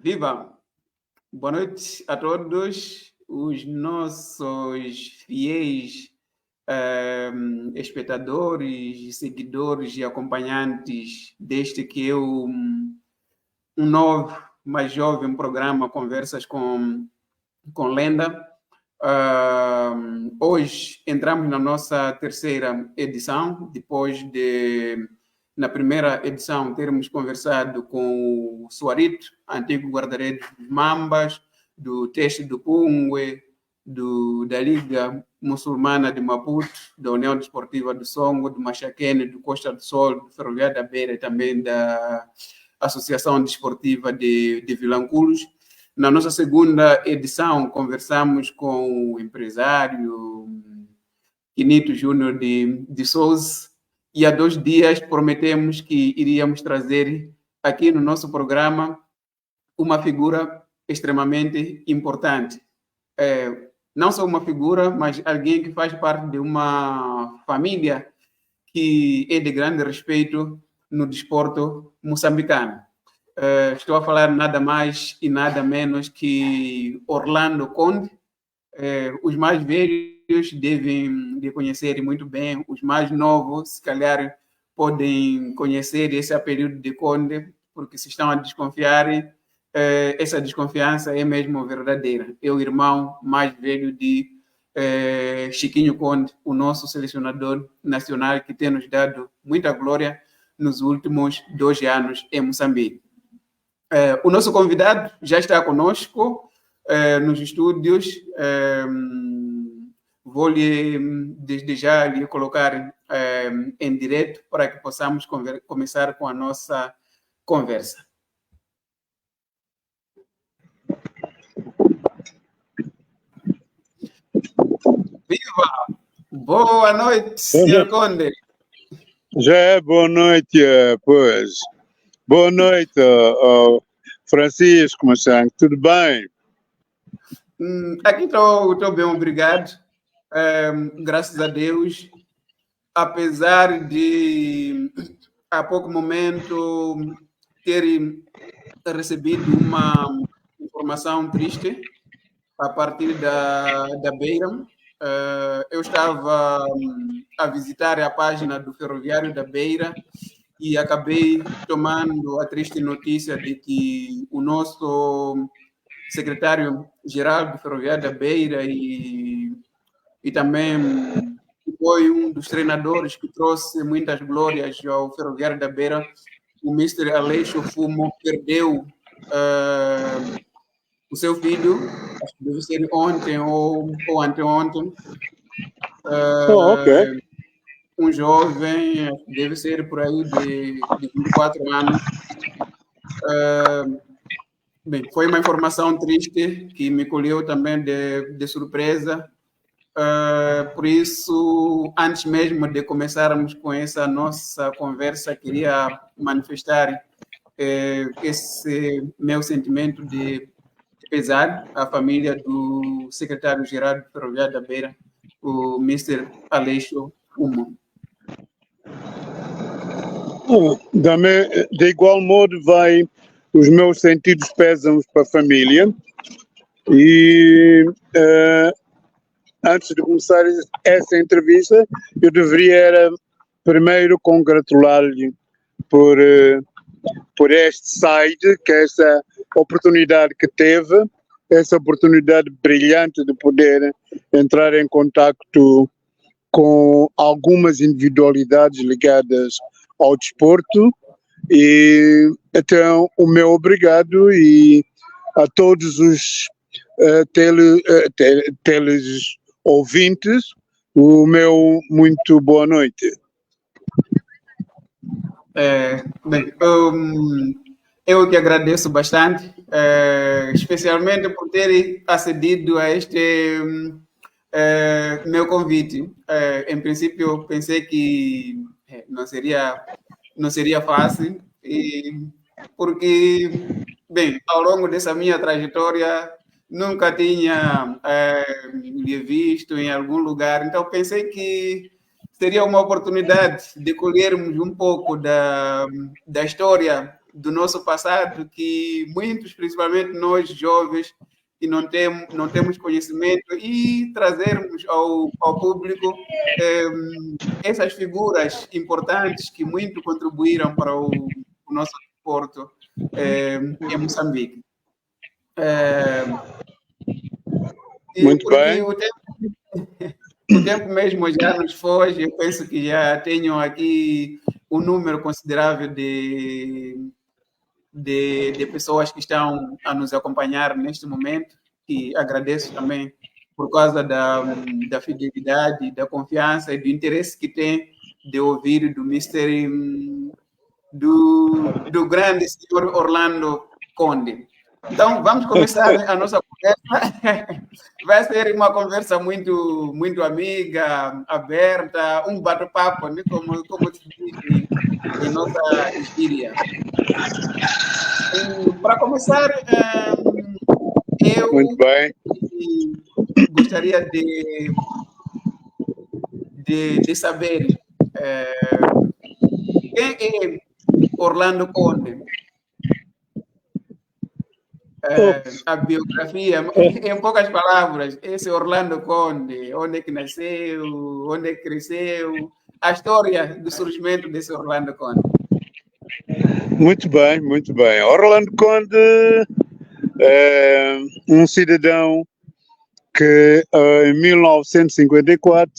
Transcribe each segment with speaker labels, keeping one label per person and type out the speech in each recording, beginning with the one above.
Speaker 1: Viva! Boa noite a todos os nossos fiéis espectadores, seguidores e acompanhantes deste que é um novo, mais jovem programa Conversas com Lenda. Hoje entramos na nossa terceira edição, depois de, na primeira edição, termos conversado com o Suarito, antigo guarda-redes dos Mambas, do Teste do Pungue, da Liga Muçulmana de Maputo, da União Desportiva do Songo, do Machaquene, do Costa do Sol, do Ferroviário da Beira e também da Associação Desportiva de Vilanculos. Na nossa segunda edição, conversamos com o empresário Quinito Júnior de Souza e há 2 dias prometemos que iríamos trazer aqui no nosso programa uma figura extremamente importante. Não só uma figura, mas alguém que faz parte de uma família que é de grande respeito no desporto moçambicano. Estou a falar nada mais e nada menos que Orlando Conde. Os mais velhos devem lhe conhecer muito bem, os mais novos, se calhar, podem conhecer esse apelido de Conde, porque se estão a desconfiar, essa desconfiança é mesmo verdadeira. É o irmão mais velho de Chiquinho Conde, o nosso selecionador nacional, que tem nos dado muita glória nos últimos 2 anos em Moçambique. O nosso convidado já está conosco nos estúdios. Vou-lhe, desde já, lhe colocar em direto para que possamos começar com a nossa conversa. Viva! Boa noite, Sr. Conde.
Speaker 2: Já é boa noite, pois. Boa noite, Francisco Machango, tudo bem?
Speaker 1: Aqui estou bem, obrigado. Graças a Deus. Apesar de, há pouco momento, ter recebido uma informação triste a partir da Beira. Eu estava a visitar a página do Ferroviário da Beira e acabei tomando a triste notícia de que o nosso secretário-geral do Ferroviário da Beira e também foi um dos treinadores que trouxe muitas glórias ao Ferroviário da Beira, o Mr. Aleixo Fumo, perdeu o seu filho, acho que deve ser ontem ou anteontem.
Speaker 2: Ok.
Speaker 1: Um jovem, deve ser por aí de 24 anos. Bem, foi uma informação triste que me colheu também de surpresa. Por isso, antes mesmo de começarmos com essa nossa conversa, queria manifestar esse meu sentimento de pesar à família do secretário-geral do Ferroviário da Beira, o Mr. Aleixo Fumo.
Speaker 2: De igual modo, vai os meus sentidos pésamos para a família e antes de começar essa entrevista, eu deveria primeiro congratular-lhe por este site, que é essa oportunidade que teve, essa oportunidade brilhante de poder entrar em contacto com algumas individualidades ligadas ao desporto. E então o meu obrigado e a todos os ouvintes, o meu muito boa noite.
Speaker 1: Bem, eu que agradeço bastante, especialmente por ter acedido a este meu convite. Em princípio, eu pensei que não seria fácil, porque, bem, ao longo dessa minha trajetória, nunca tinha lhe visto em algum lugar, então pensei que seria uma oportunidade de colhermos um pouco da história do nosso passado, que muitos, principalmente nós jovens, que não temos conhecimento, e trazermos ao público essas figuras importantes que muito contribuíram para o nosso desporto em Moçambique.
Speaker 2: Muito bem.
Speaker 1: O tempo mesmo já nos foge, eu penso que já tenho aqui um número considerável de pessoas que estão a nos acompanhar neste momento, e agradeço também por causa da fidelidade, da confiança e do interesse que tem de ouvir do Mr. do grande senhor Orlando Conde. Então, vamos começar a nossa conversa. Vai ser uma conversa muito, muito amiga, aberta, um bate-papo, né? como se diz em nossa gíria. Para começar, eu
Speaker 2: muito bem.
Speaker 1: Gostaria de saber quem é Orlando Conde. A biografia, em poucas palavras, esse Orlando Conde, onde é que nasceu, onde é que cresceu, a história do surgimento desse Orlando Conde.
Speaker 2: Muito bem, muito bem. Orlando Conde é um cidadão que em 1954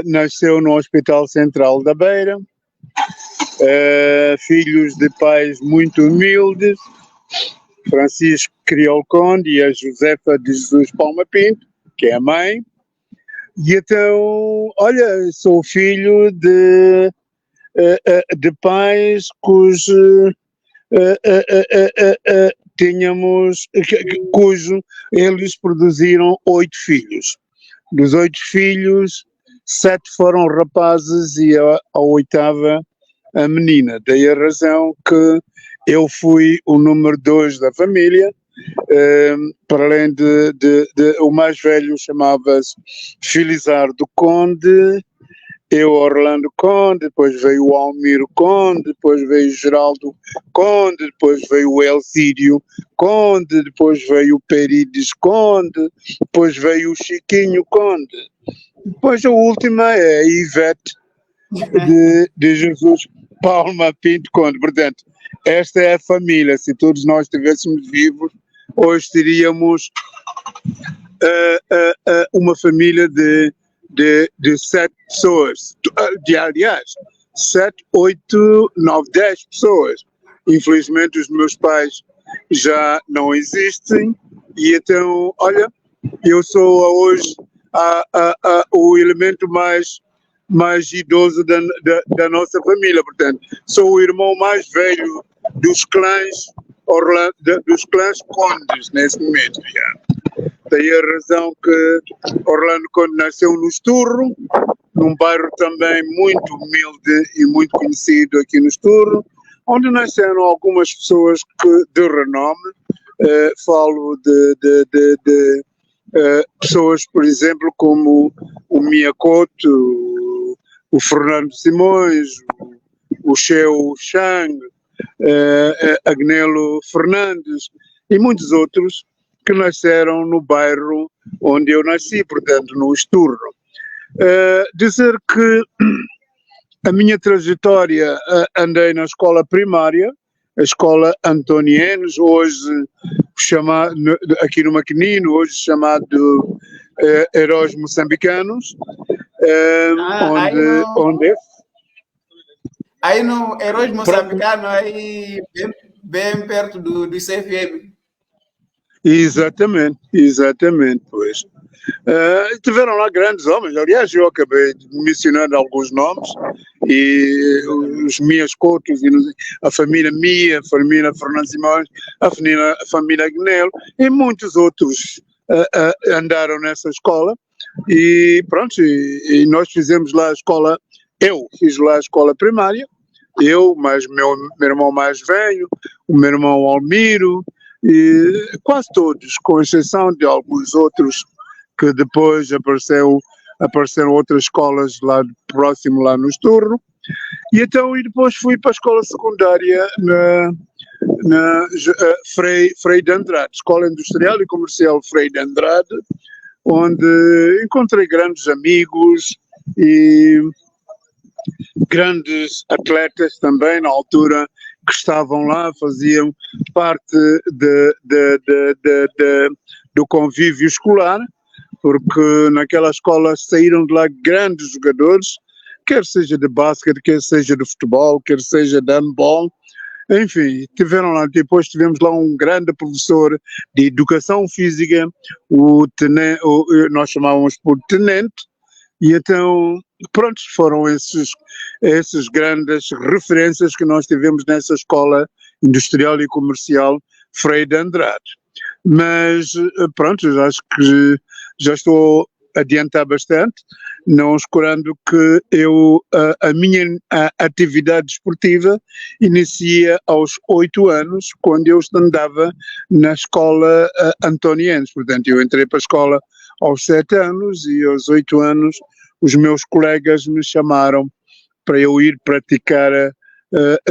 Speaker 2: nasceu no Hospital Central da Beira, filhos de pais muito humildes, Francisco Crioulo Conde e a Josefa de Jesus Palma Pinto, que é a mãe. E então, olha, sou filho de pais cujo eles produziram 8 filhos. Dos 8 filhos, 7 foram rapazes e a 8ª a menina. Daí a razão que eu fui o número 2 da família, para além de o mais velho chamava-se Felizardo Conde, eu Orlando Conde, depois veio o Almiro Conde, depois veio o Geraldo Conde, depois veio o Elcídio Conde, depois veio o Perides Conde, depois veio o Chiquinho Conde. Depois a última é a Ivete de Jesus Palma Pinto Conde. Portanto, esta é a família. Se todos nós estivéssemos vivos, hoje teríamos uma família de 7 pessoas. Aliás, 7, 8, 9, 10 pessoas. Infelizmente, os meus pais já não existem. E então, olha, eu sou hoje o elemento mais idoso da nossa família. Portanto, sou o irmão mais velho dos clãs Condes nesse momento. Daí a razão que Orlando Conde nasceu no Esturro, num bairro também muito humilde e muito conhecido aqui no Esturro, onde nasceram algumas pessoas de renome. Falo de pessoas, por exemplo, como o Miyakoto, o Fernando Simões, o Cheu Chang, Agnelo Fernandes e muitos outros que nasceram no bairro onde eu nasci, portanto, no Esturro. Dizer que a minha trajetória, andei na escola primária, a escola Antonienes, hoje aqui no Maquinino, hoje chamado Heróis Moçambicanos, onde
Speaker 1: aí no Heróis Moçambicanos, aí bem perto do CFM.
Speaker 2: Exatamente, pois. Tiveram lá grandes homens, aliás, eu acabei mencionando alguns nomes, e os Mias Coutos, a família Mia, a família Fernando Simões, a família Agnello, e muitos outros andaram nessa escola, e pronto, e nós fizemos lá a escola, eu fiz lá a escola primária, eu, mais meu irmão mais velho, o meu irmão Almiro, e quase todos, com exceção de alguns outros que depois apareceram outras escolas lá próximo, lá no Esturro, E então, e depois fui para a escola secundária na Frei de Andrade, Escola Industrial e Comercial Frei de Andrade, onde encontrei grandes amigos e grandes atletas também na altura que estavam lá, faziam parte do convívio escolar, porque naquela escola saíram de lá grandes jogadores, quer seja de basquete, quer seja de futebol, quer seja de handball. Enfim, tiveram lá, depois tivemos lá um grande professor de educação física, nós chamávamos por tenente, e então, pronto, foram esses grandes referências que nós tivemos nessa escola industrial e comercial Frei de Andrade. Mas, pronto, acho que já estou a adiantar bastante, não escurando que a minha atividade esportiva inicia aos 8 anos, quando eu andava na escola Antoniense. Portanto, eu entrei para a escola aos 7 anos e aos 8 anos os meus colegas me chamaram para eu ir praticar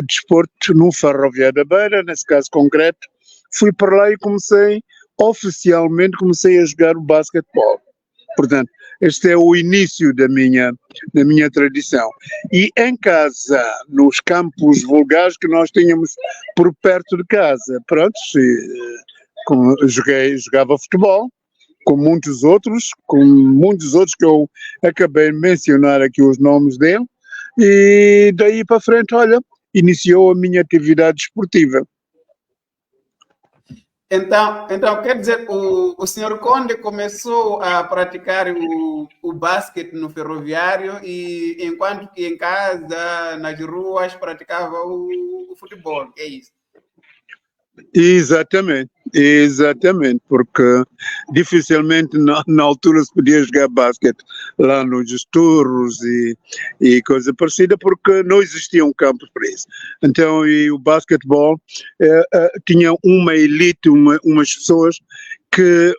Speaker 2: desporto no Ferroviário da Beira, nesse caso concreto. Fui para lá e oficialmente comecei a jogar o basquetebol. Portanto, este é o início da minha tradição. E em casa, nos campos vulgares que nós tínhamos por perto de casa, pronto, jogava futebol, com muitos outros que eu acabei de mencionar aqui os nomes dele, e daí para frente, olha, iniciou a minha atividade esportiva.
Speaker 1: Então quer dizer, o senhor Conde começou a praticar o basquete no Ferroviário, e enquanto que em casa, nas ruas, praticava o futebol, é isso?
Speaker 2: Exatamente, porque dificilmente na altura se podia jogar basquete lá nos esturros e coisa parecida, porque não existia um campo para isso. Então, e o basquetebol tinha uma elite, umas pessoas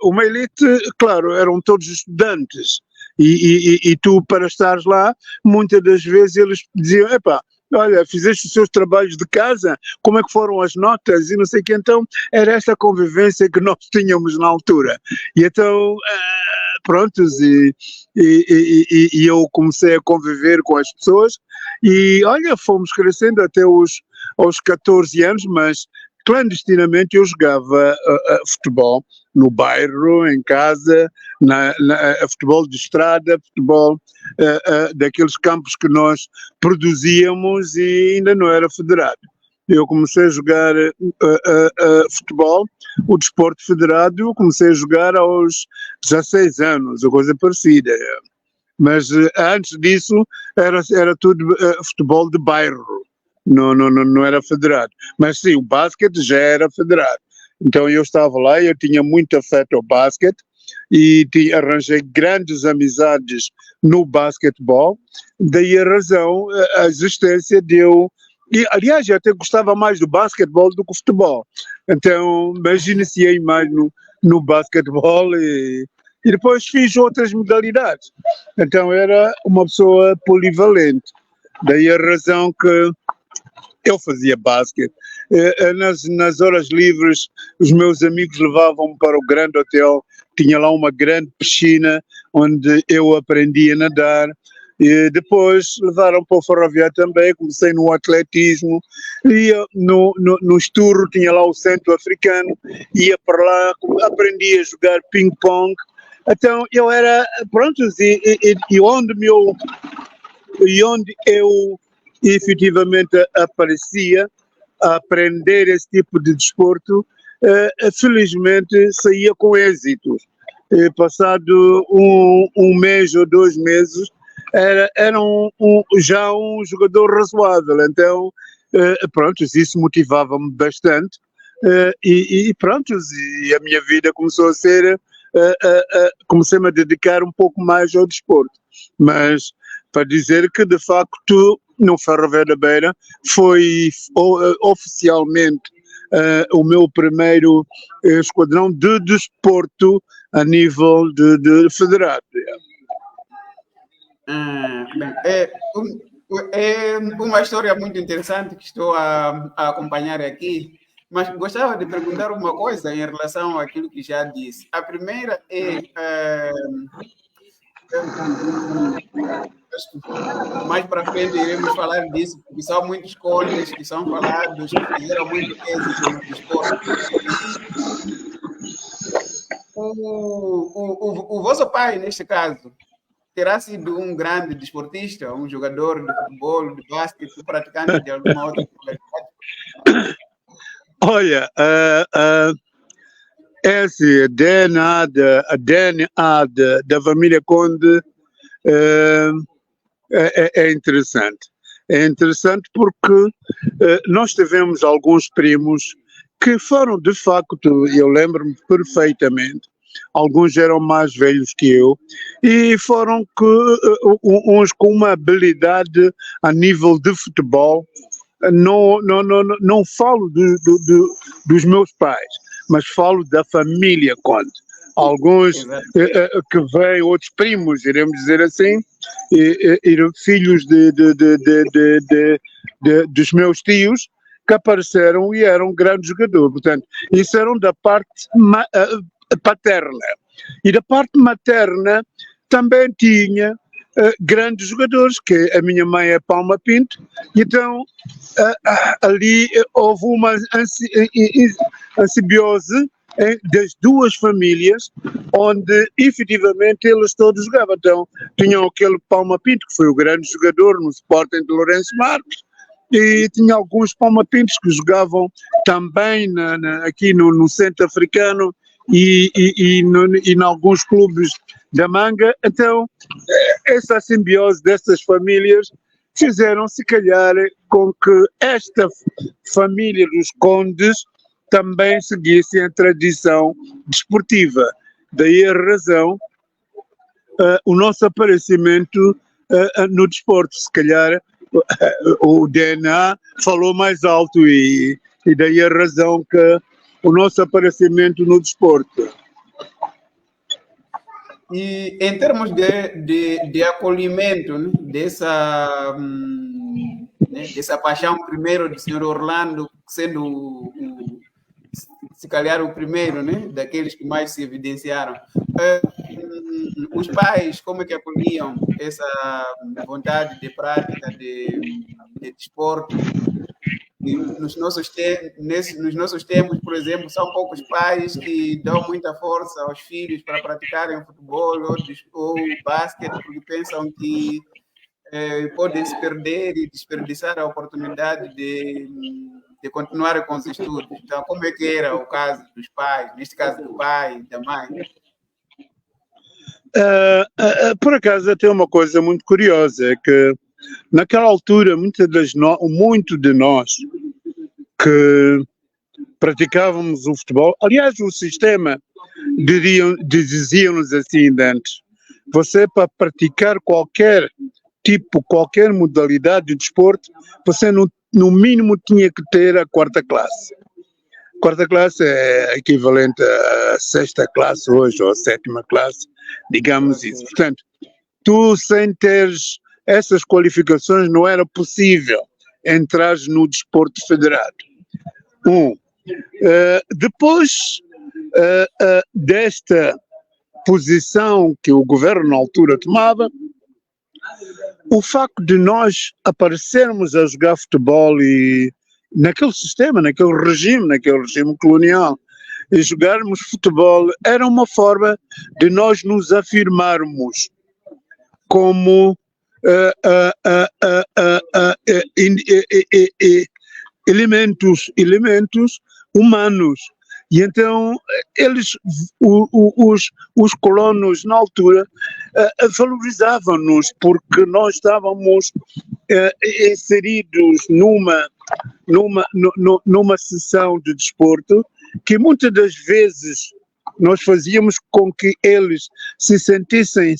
Speaker 2: uma elite, claro, eram todos estudantes, e tu, para estares lá, muitas das vezes eles diziam, epá, olha, fizeste os seus trabalhos de casa, como é que foram as notas e não sei o que. Então era esta convivência que nós tínhamos na altura. E então, prontos, e eu comecei a conviver com as pessoas e, olha, fomos crescendo até aos 14 anos, mas clandestinamente eu jogava futebol no bairro, em casa, futebol de estrada, futebol daqueles campos que nós produzíamos, e ainda não era federado. Eu comecei a jogar futebol, o desporto federado, eu comecei a jogar aos 16 anos, ou coisa parecida. Mas antes disso era tudo futebol de bairro, não era federado. Mas sim, o basquete já era federado. Então eu estava lá, eu tinha muito afeto ao basquete e arranjei grandes amizades no basquetebol, daí a razão, a existência de eu... E, aliás, eu até gostava mais do basquetebol do que do futebol. Então, mas iniciei mais no basquetebol e depois fiz outras modalidades. Então era uma pessoa polivalente. Daí a razão que eu fazia basquete. Nas horas livres, os meus amigos levavam-me para o grande hotel, tinha lá uma grande piscina onde eu aprendi a nadar. E depois levaram para o Ferroviário também, comecei no atletismo, ia no Esturro, tinha lá o centro africano, ia para lá, aprendi a jogar ping-pong. Então eu era, pronto, e onde eu efetivamente aparecia a aprender esse tipo de desporto, felizmente saía com êxitos. Passado um mês ou 2 meses, era já um jogador razoável. Então, pronto, isso motivava-me bastante, e pronto, e a minha vida começou a ser, comecei-me a dedicar um pouco mais ao desporto. Mas para dizer que, de facto, no Ferroviário da Beira foi oficialmente o meu primeiro esquadrão de desporto a nível de federado.
Speaker 1: Bem, É uma história muito interessante que estou a acompanhar aqui, mas gostava de perguntar uma coisa em relação àquilo que já disse. A primeira acho que mais para frente iremos falar disso, porque são muitos condes que são falados, que fizeram muito êxito no desporto. O vosso pai, neste caso, terá sido um grande desportista, um jogador de futebol, de basquete, praticante de alguma outra modalidade?
Speaker 2: Olha, esse DNA da família Conde é interessante. É interessante porque nós tivemos alguns primos que foram, de facto, eu lembro-me perfeitamente, alguns eram mais velhos que eu, e foram uns com uma habilidade a nível de futebol. Não falo dos meus pais, mas falo da família Conde. Alguns que vêm, outros primos, iremos dizer assim, filhos dos meus tios, que apareceram e eram grandes jogadores. Portanto, isso eram da parte paterna. E da parte materna também tinha grandes jogadores, que a minha mãe é Palma Pinto, e então ali houve uma simbiose das duas famílias, onde efetivamente eles todos jogavam. Então tinham aquele Palma Pinto, que foi o grande jogador no Sporting de Lourenço Marques, e tinha alguns Palma Pintos que jogavam também aqui no centro africano e em alguns clubes da Manga. Então essa simbiose dessas famílias fizeram, se calhar, com que esta família dos Condes também seguisse a tradição desportiva. Daí a razão, o nosso aparecimento no desporto. Se calhar o DNA falou mais alto e daí a razão que o nosso aparecimento no desporto.
Speaker 1: E em termos de acolhimento, né, dessa paixão primeiro do senhor Orlando, sendo se calhar o primeiro, né, daqueles que mais se evidenciaram, os pais como é que acolhiam essa vontade de prática de desporto? Nos nossos tempos, por exemplo, são poucos pais que dão muita força aos filhos para praticarem futebol ou basquete, porque pensam que podem se perder e desperdiçar a oportunidade de continuar com os estudos. Então, como é que era o caso dos pais, neste caso do pai e da mãe?
Speaker 2: Por acaso, tem uma coisa muito curiosa, é que naquela altura, muito de nós que praticávamos o futebol, aliás, o sistema, diziam-nos assim antes, você para praticar qualquer modalidade de desporto, você no mínimo tinha que ter a quarta classe. Quarta classe é equivalente à sexta classe hoje, ou à sétima classe, digamos isso. Portanto, tu sem teres essas qualificações não era possível entrar no desporto federado. Depois desta posição que o governo na altura tomava, o facto de nós aparecermos a jogar futebol e naquele sistema, naquele regime colonial, e jogarmos futebol era uma forma de nós nos afirmarmos como elementos humanos. E então os colonos na altura valorizavam-nos porque nós estávamos inseridos numa sessão de desporto que muitas das vezes nós fazíamos com que eles se sentissem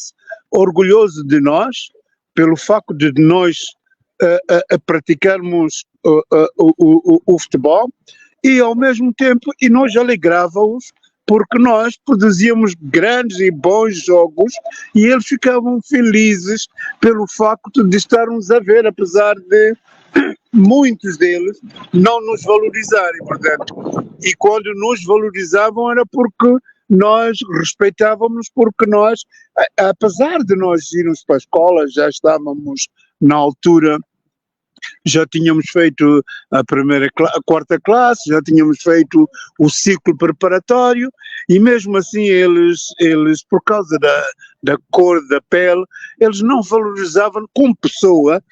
Speaker 2: orgulhosos de nós pelo facto de nós praticarmos o futebol, e ao mesmo tempo nós alegrávamos porque nós produzíamos grandes e bons jogos e eles ficavam felizes pelo facto de estarmos a ver, apesar de muitos deles não nos valorizarem, portanto. E quando nos valorizavam era porque nós respeitávamos, porque nós, apesar de nós irmos para a escola, já estávamos na altura, já tínhamos feito a quarta classe, já tínhamos feito o ciclo preparatório e mesmo assim eles por causa da cor da pele, eles não valorizavam como pessoa,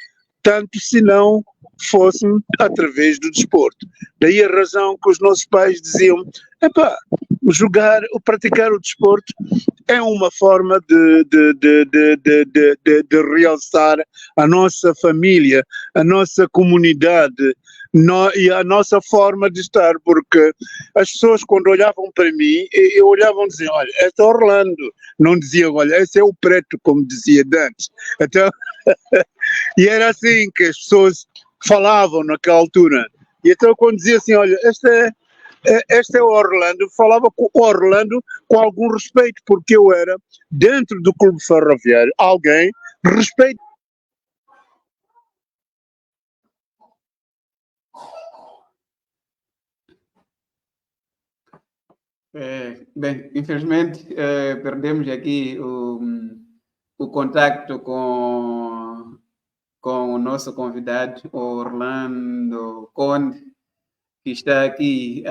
Speaker 2: tanto se não fosse através do desporto. Daí a razão que os nossos pais diziam, jogar ou praticar o desporto é uma forma de realçar a nossa família, a nossa comunidade e a nossa forma de estar, porque as pessoas quando olhavam para mim, eu olhavam e diziam, olha, este é Orlando, não diziam, olha, esse é o preto, como dizia antes. Então, e era assim que as pessoas falavam naquela altura. E então quando dizia assim, olha, este é o Orlando, falava com o Orlando com algum respeito, porque eu era, dentro do clube ferroviário, alguém respeito.
Speaker 1: Bem, infelizmente perdemos aqui o contacto com o nosso convidado, Orlando Conde, que está aqui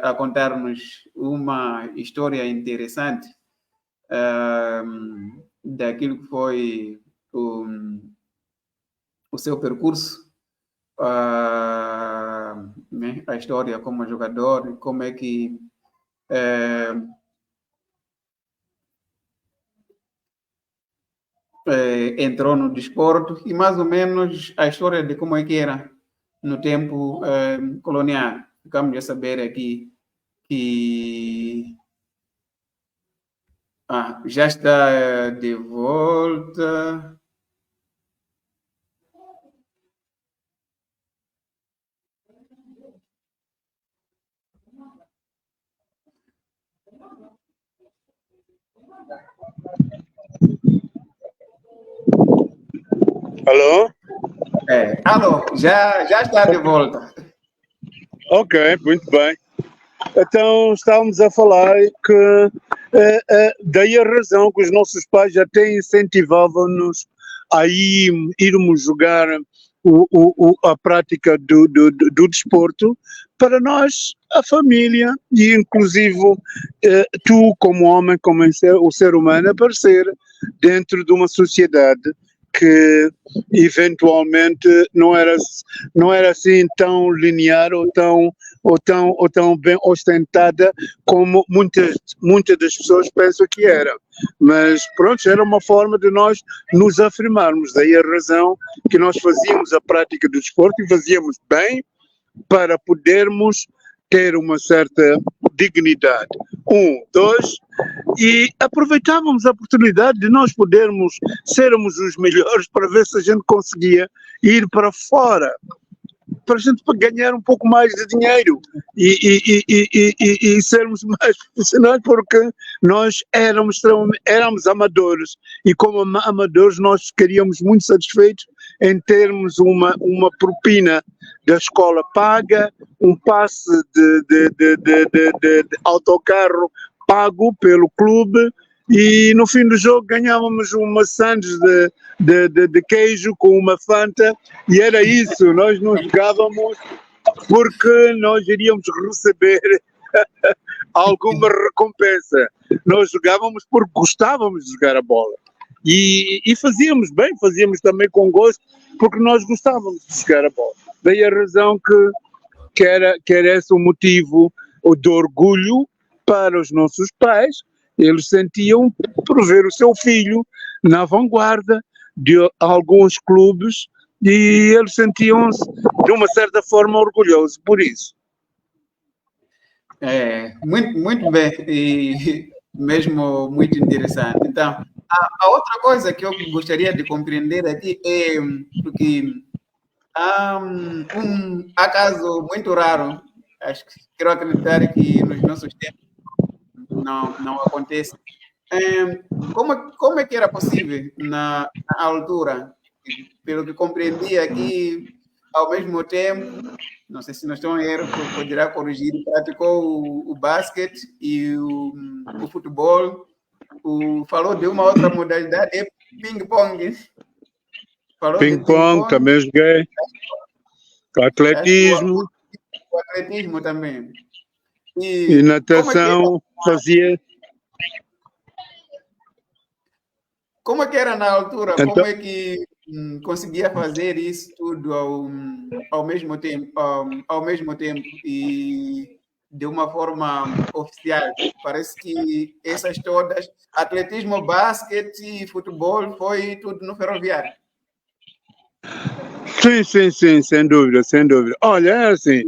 Speaker 1: a contar-nos uma história interessante daquilo que foi o seu percurso, né, a história como jogador, como é que entrou no desporto e mais ou menos a história de como é que era no tempo colonial. Ficamos a saber aqui que já está de volta.
Speaker 2: Alô?
Speaker 1: Alô, já está de volta.
Speaker 2: Ok, muito bem. Então estávamos a falar que daí a razão que os nossos pais até incentivavam-nos a irmos jogar a prática do desporto para nós, a família, e inclusive tu como homem, como o ser humano, aparecer dentro de uma sociedade que eventualmente não era assim tão linear ou tão bem ostentada como muitas das pessoas pensam que era. Mas pronto, era uma forma de nós nos afirmarmos. Daí a razão que nós fazíamos a prática do desporto e fazíamos bem para podermos ter uma certa dignidade. 1, 2, e aproveitávamos a oportunidade de nós podermos sermos os melhores para ver se a gente conseguia ir para fora, para a gente ganhar um pouco mais de dinheiro e sermos mais profissionais, porque nós éramos amadores e como amadores nós ficaríamos muito satisfeitos em termos uma propina da escola paga, um passe de autocarro pago pelo clube e no fim do jogo ganhávamos uma sandes de queijo com uma Fanta e era isso, nós não jogávamos porque nós iríamos receber alguma recompensa, nós jogávamos porque gostávamos de jogar a bola e fazíamos bem, fazíamos também com gosto porque nós gostávamos de jogar a bola, daí a razão que era esse o motivo de orgulho para os nossos pais. Eles sentiam por ver o seu filho na vanguarda de alguns clubes e eles sentiam-se, de uma certa forma, orgulhosos por isso.
Speaker 1: Muito bem, e mesmo muito interessante. Então, a outra coisa que eu gostaria de compreender aqui é porque há um acaso muito raro, quero acreditar que nos nossos tempos, não acontece. Como é que era possível na altura? Pelo que compreendi aqui, ao mesmo tempo, não sei se não estou em erro, poderá corrigir, praticou o basquete e o futebol. Falou de uma outra modalidade, é ping-pong.
Speaker 2: Ping-pong, também joguei. Atletismo.
Speaker 1: O atletismo também.
Speaker 2: E natação fazia.
Speaker 1: Como é que era na altura?
Speaker 2: Então,
Speaker 1: como é que conseguia fazer isso tudo ao mesmo tempo e de uma forma oficial? Parece que essas todas, atletismo, basquete e futebol, foi tudo no Ferroviário.
Speaker 2: Sim, sem dúvida. Olha, é assim,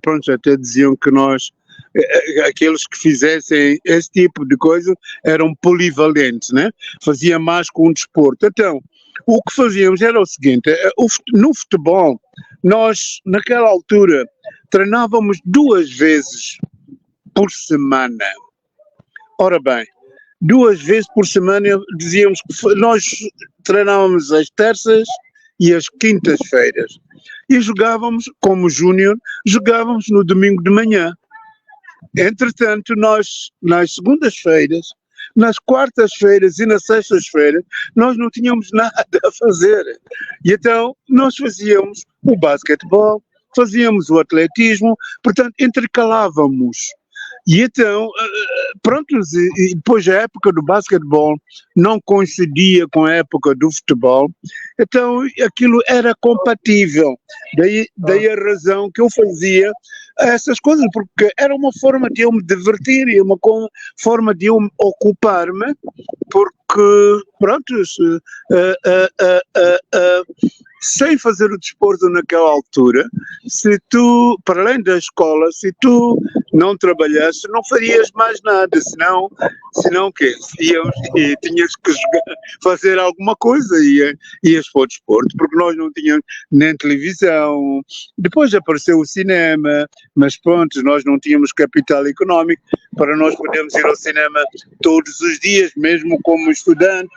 Speaker 2: pronto, até diziam que nós, aqueles que fizessem esse tipo de coisa, eram polivalentes, né? Fazia mais com o desporto. Então, o que fazíamos era o seguinte, no futebol, nós, naquela altura, treinávamos 2 vezes por semana. Ora bem, 2 vezes por semana dizíamos que nós treinávamos às terças e às quintas-feiras. E jogávamos, como júnior, jogávamos no domingo de manhã. Entretanto, nós, nas segundas-feiras, nas quartas-feiras e nas sextas-feiras, nós não tínhamos nada a fazer. E então, nós fazíamos o basquetebol, fazíamos o atletismo, portanto, intercalávamos. E então, pronto, e depois a época do basquetebol não coincidia com a época do futebol, então aquilo era compatível. Daí a razão que eu fazia essas coisas, porque era uma forma de eu me divertir e uma forma de eu ocupar-me, porque, pronto, sem fazer o desporto naquela altura, se tu, para além da escola, se tu não trabalhasse, não farias mais nada, senão o quê? E tinhas que fazer alguma coisa, ias para o desporto, porque nós não tínhamos nem televisão, depois apareceu o cinema, mas pronto, nós não tínhamos capital económico para nós podermos ir ao cinema todos os dias, mesmo como estudante,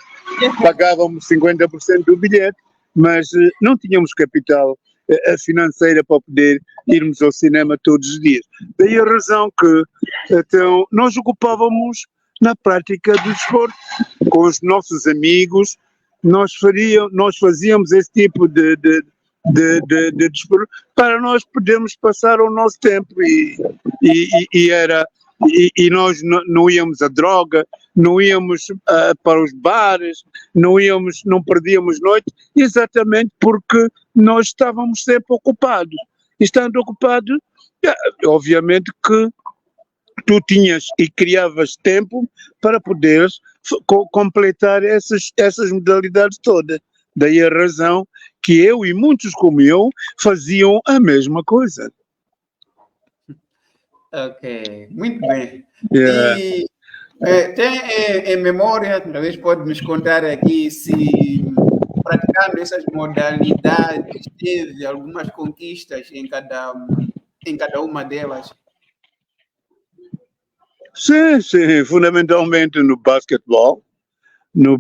Speaker 2: pagávamos 50% do bilhete, mas não tínhamos capital financeira para poder irmos ao cinema todos os dias. Daí a razão que então, nós ocupávamos na prática do desporto com os nossos amigos, nós fazíamos esse tipo de desporto para nós podermos passar o nosso tempo e nós não íamos à droga, não íamos para os bares, não perdíamos noite, exatamente porque nós estávamos sempre ocupados. E estando ocupado, obviamente que tu tinhas e criavas tempo para poderes completar essas modalidades todas. Daí a razão que eu e muitos como eu faziam a mesma coisa.
Speaker 1: Ok, muito bem.
Speaker 2: Yeah.
Speaker 1: E tem em memória, talvez pode nos contar aqui se praticando essas modalidades teve algumas conquistas em cada uma delas.
Speaker 2: Sim, fundamentalmente no basquetebol, no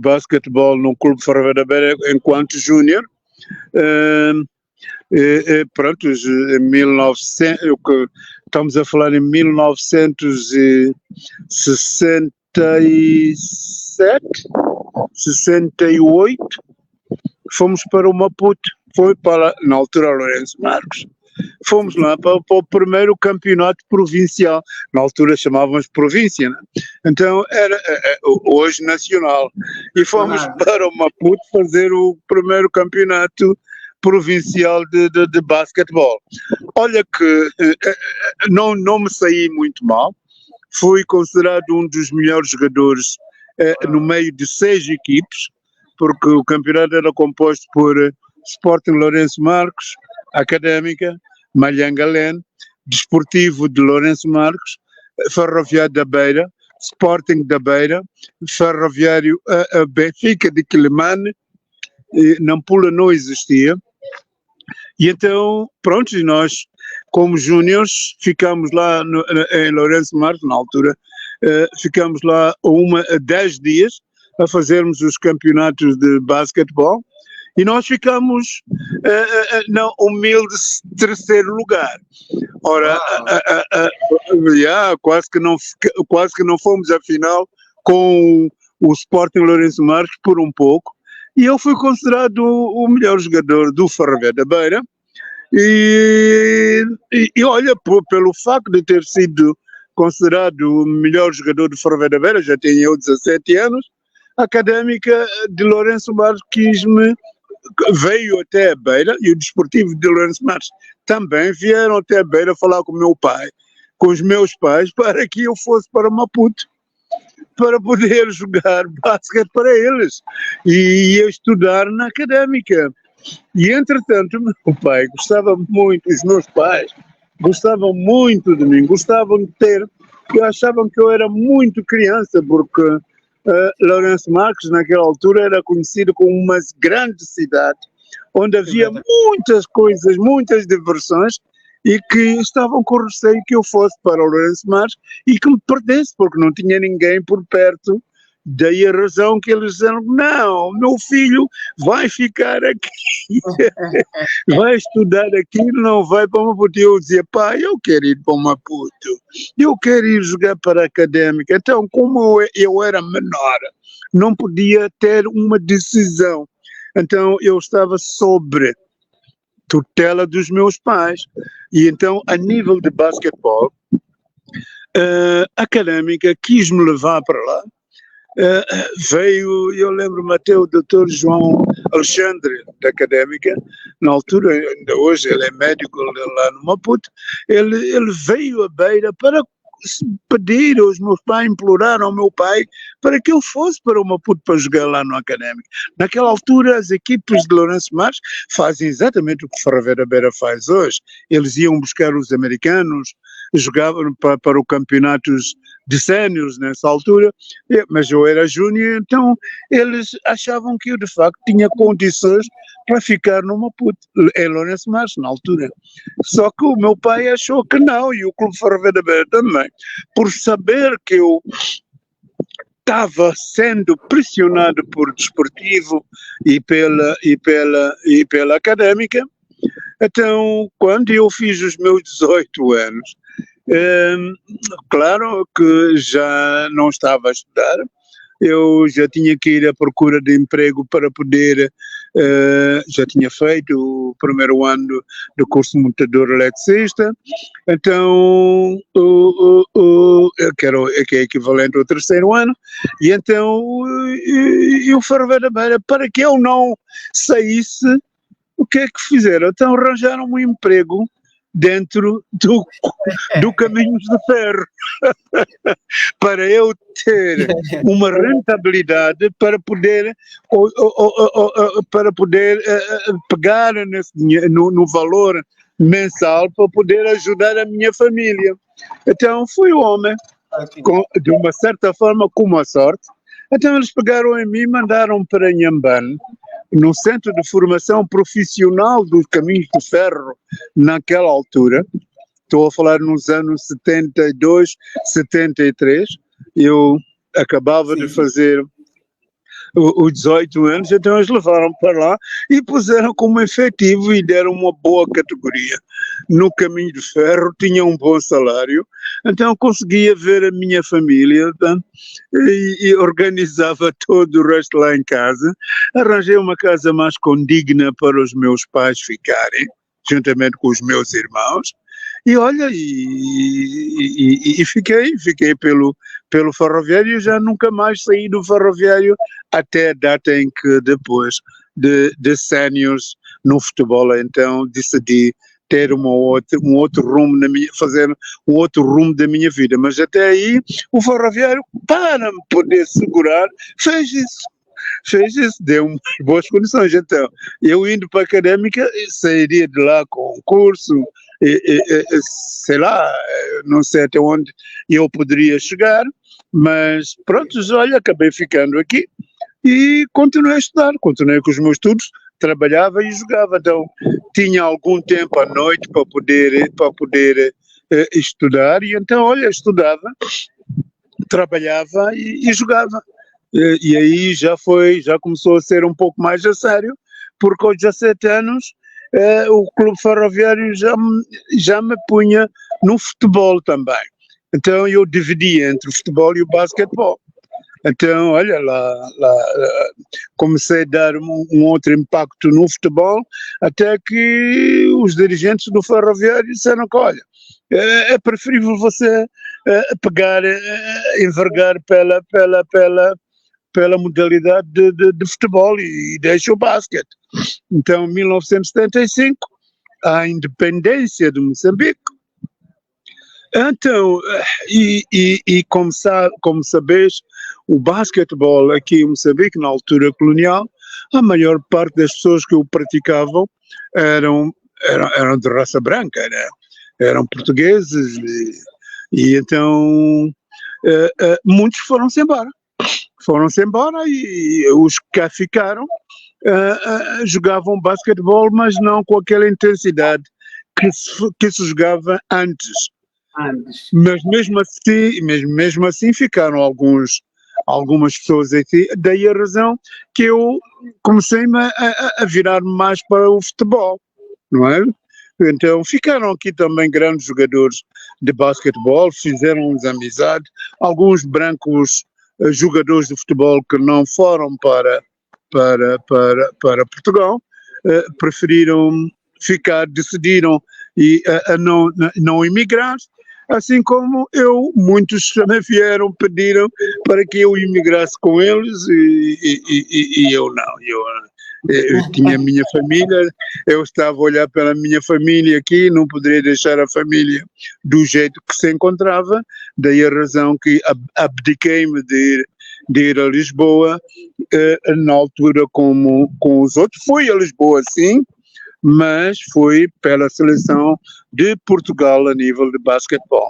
Speaker 2: Clube Ferroviário da Beira enquanto júnior. Pronto, em 1900, estamos a falar em 1967, 68, fomos para o Maputo, na altura Lourenço Marques, fomos lá para o primeiro campeonato provincial, na altura chamávamos província, né? Então era hoje nacional, e fomos para o Maputo fazer o primeiro campeonato provincial de basquetebol. Olha que não me saí muito mal, fui considerado um dos melhores jogadores no meio de 6 equipes, porque o campeonato era composto por Sporting Lourenço Marques, Académica, Malhangalém, Desportivo de Lourenço Marques, Ferroviário da Beira, Sporting da Beira, Ferroviário Benfica de Quilimane, Nampula não existia. E então, pronto, nós, como júniores, ficámos lá em Lourenço Marques, na altura ficamos lá 10 dias a fazermos os campeonatos de basquetebol e nós ficamos no humilde terceiro lugar. Ora, quase que não fomos à final com o Sporting Lourenço Marques por um pouco, e eu fui considerado o melhor jogador do Ferroviário da Beira, e olha, pelo facto de ter sido considerado o melhor jogador do Ferroviário da Beira, já tenho eu 17 anos, a Académica de Lourenço Marques veio até a Beira, e o Desportivo de Lourenço Marques também vieram até a Beira falar com o meu pai, com os meus pais, para que eu fosse para Maputo, para poder jogar basquete para eles e ia estudar na Académica. E entretanto, meu pai gostava muito, os meus pais gostavam muito de mim, gostavam de ter, achavam que eu era muito criança, porque Lourenço Marques naquela altura era conhecido como uma grande cidade, onde havia muitas coisas, muitas diversões, e que estavam com receio que eu fosse para o Lourenço Marques e que me perdesse, porque não tinha ninguém por perto. Daí a razão que eles disseram, não, meu filho vai ficar aqui, vai estudar aqui, não vai para Maputo. Eu dizia, pai, eu quero ir para Maputo, eu quero ir jogar para a Académica. Então, como eu era menor, não podia ter uma decisão. Então, eu estava sobre tutela dos meus pais. E então, a nível de basquetebol, a Académica quis me levar para lá. Veio, eu lembro-me até o Dr. João Alexandre, da Académica, na altura, ainda hoje ele é médico lá no Maputo, ele veio à Beira para pedir aos meus pais, implorar ao meu pai para que eu fosse para o Maputo para jogar lá no Académico. Naquela altura as equipes de Lourenço Marques fazem exatamente o que o Ferroviário da Beira faz hoje. Eles iam buscar os americanos, jogavam para os campeonatos de séniores nessa altura, mas eu era júnior, então eles achavam que eu de facto tinha condições para ficar no Maputo, em Lourenço Marques na altura. Só que o meu pai achou que não, e o Clube Ferroviário da Beira também, por saber que eu estava sendo pressionado por Desportivo e pela Académica. Então, quando eu fiz os meus 18 anos, claro que já não estava a estudar, eu já tinha que ir à procura de emprego para poder, já tinha feito o primeiro ano do curso de montador eletricista, então, que é equivalente ao terceiro ano, e então, eu Ferroviário da Beira, para que eu não saísse, o que é que fizeram? Então arranjaram um emprego dentro do Caminhos de Ferro, para eu ter uma rentabilidade para poder pegar no valor mensal para poder ajudar a minha família. Então fui o homem, de uma certa forma, com uma sorte. Então eles pegaram em mim e mandaram para Inhambane, no Centro de Formação Profissional dos Caminhos de Ferro, naquela altura. Estou a falar nos anos 72, 73, eu acabava de fazer os 18 anos, então eles levaram para lá e puseram como efetivo e deram uma boa categoria. No Caminho de Ferro, tinha um bom salário, então conseguia ver a minha família, tá? e organizava todo o resto lá em casa. Arranjei uma casa mais condigna para os meus pais ficarem, juntamente com os meus irmãos. E olha, fiquei pelo Ferroviário, e já nunca mais saí do Ferroviário até a data em que depois de séniores no futebol, então decidi ter um outro rumo fazer um outro rumo da minha vida, mas até aí o Ferroviário, para me poder segurar, fez isso, deu boas condições. Então, eu indo para a Académica, sairia de lá com um curso, sei lá, não sei até onde eu poderia chegar, mas pronto, olha, acabei ficando aqui e continuei a estudar, continuei com os meus estudos, trabalhava e jogava, então tinha algum tempo à noite para poder estudar, e então, olha, estudava trabalhava e jogava. E aí já começou a ser um pouco mais a sério, porque aos 17 anos o Clube Ferroviário já me punha no futebol também. Então eu dividia entre o futebol e o basquetebol. Então, olha, lá comecei a dar um outro impacto no futebol, até que os dirigentes do Ferroviário disseram que, olha, é preferível você pegar, envergar pela modalidade de futebol e deixa o basquete. Então, em 1975, a independência de Moçambique. Então, como sabes, o basquetebol aqui em Moçambique, na altura colonial, a maior parte das pessoas que o praticavam eram de raça branca, eram portugueses, e então muitos foram-se embora. E os que cá ficaram jogavam basquetebol, mas não com aquela intensidade que se jogava antes. Mas mesmo assim ficaram algumas pessoas aqui, daí a razão que eu comecei-me a virar mais para o futebol, não é? Então ficaram aqui também grandes jogadores de basquetebol, fizeram-nos amizade, alguns brancos jogadores de futebol que não foram para Portugal, preferiram ficar, decidiram a não emigrar. Assim como muitos também pediram para que eu imigrasse com eles e eu não. Eu tinha a minha família, eu estava a olhar pela minha família aqui, não poderia deixar a família do jeito que se encontrava, daí a razão que abdiquei-me de ir a Lisboa, na altura com os outros. Fui a Lisboa, sim, mas fui pela seleção de Portugal a nível de basquetebol.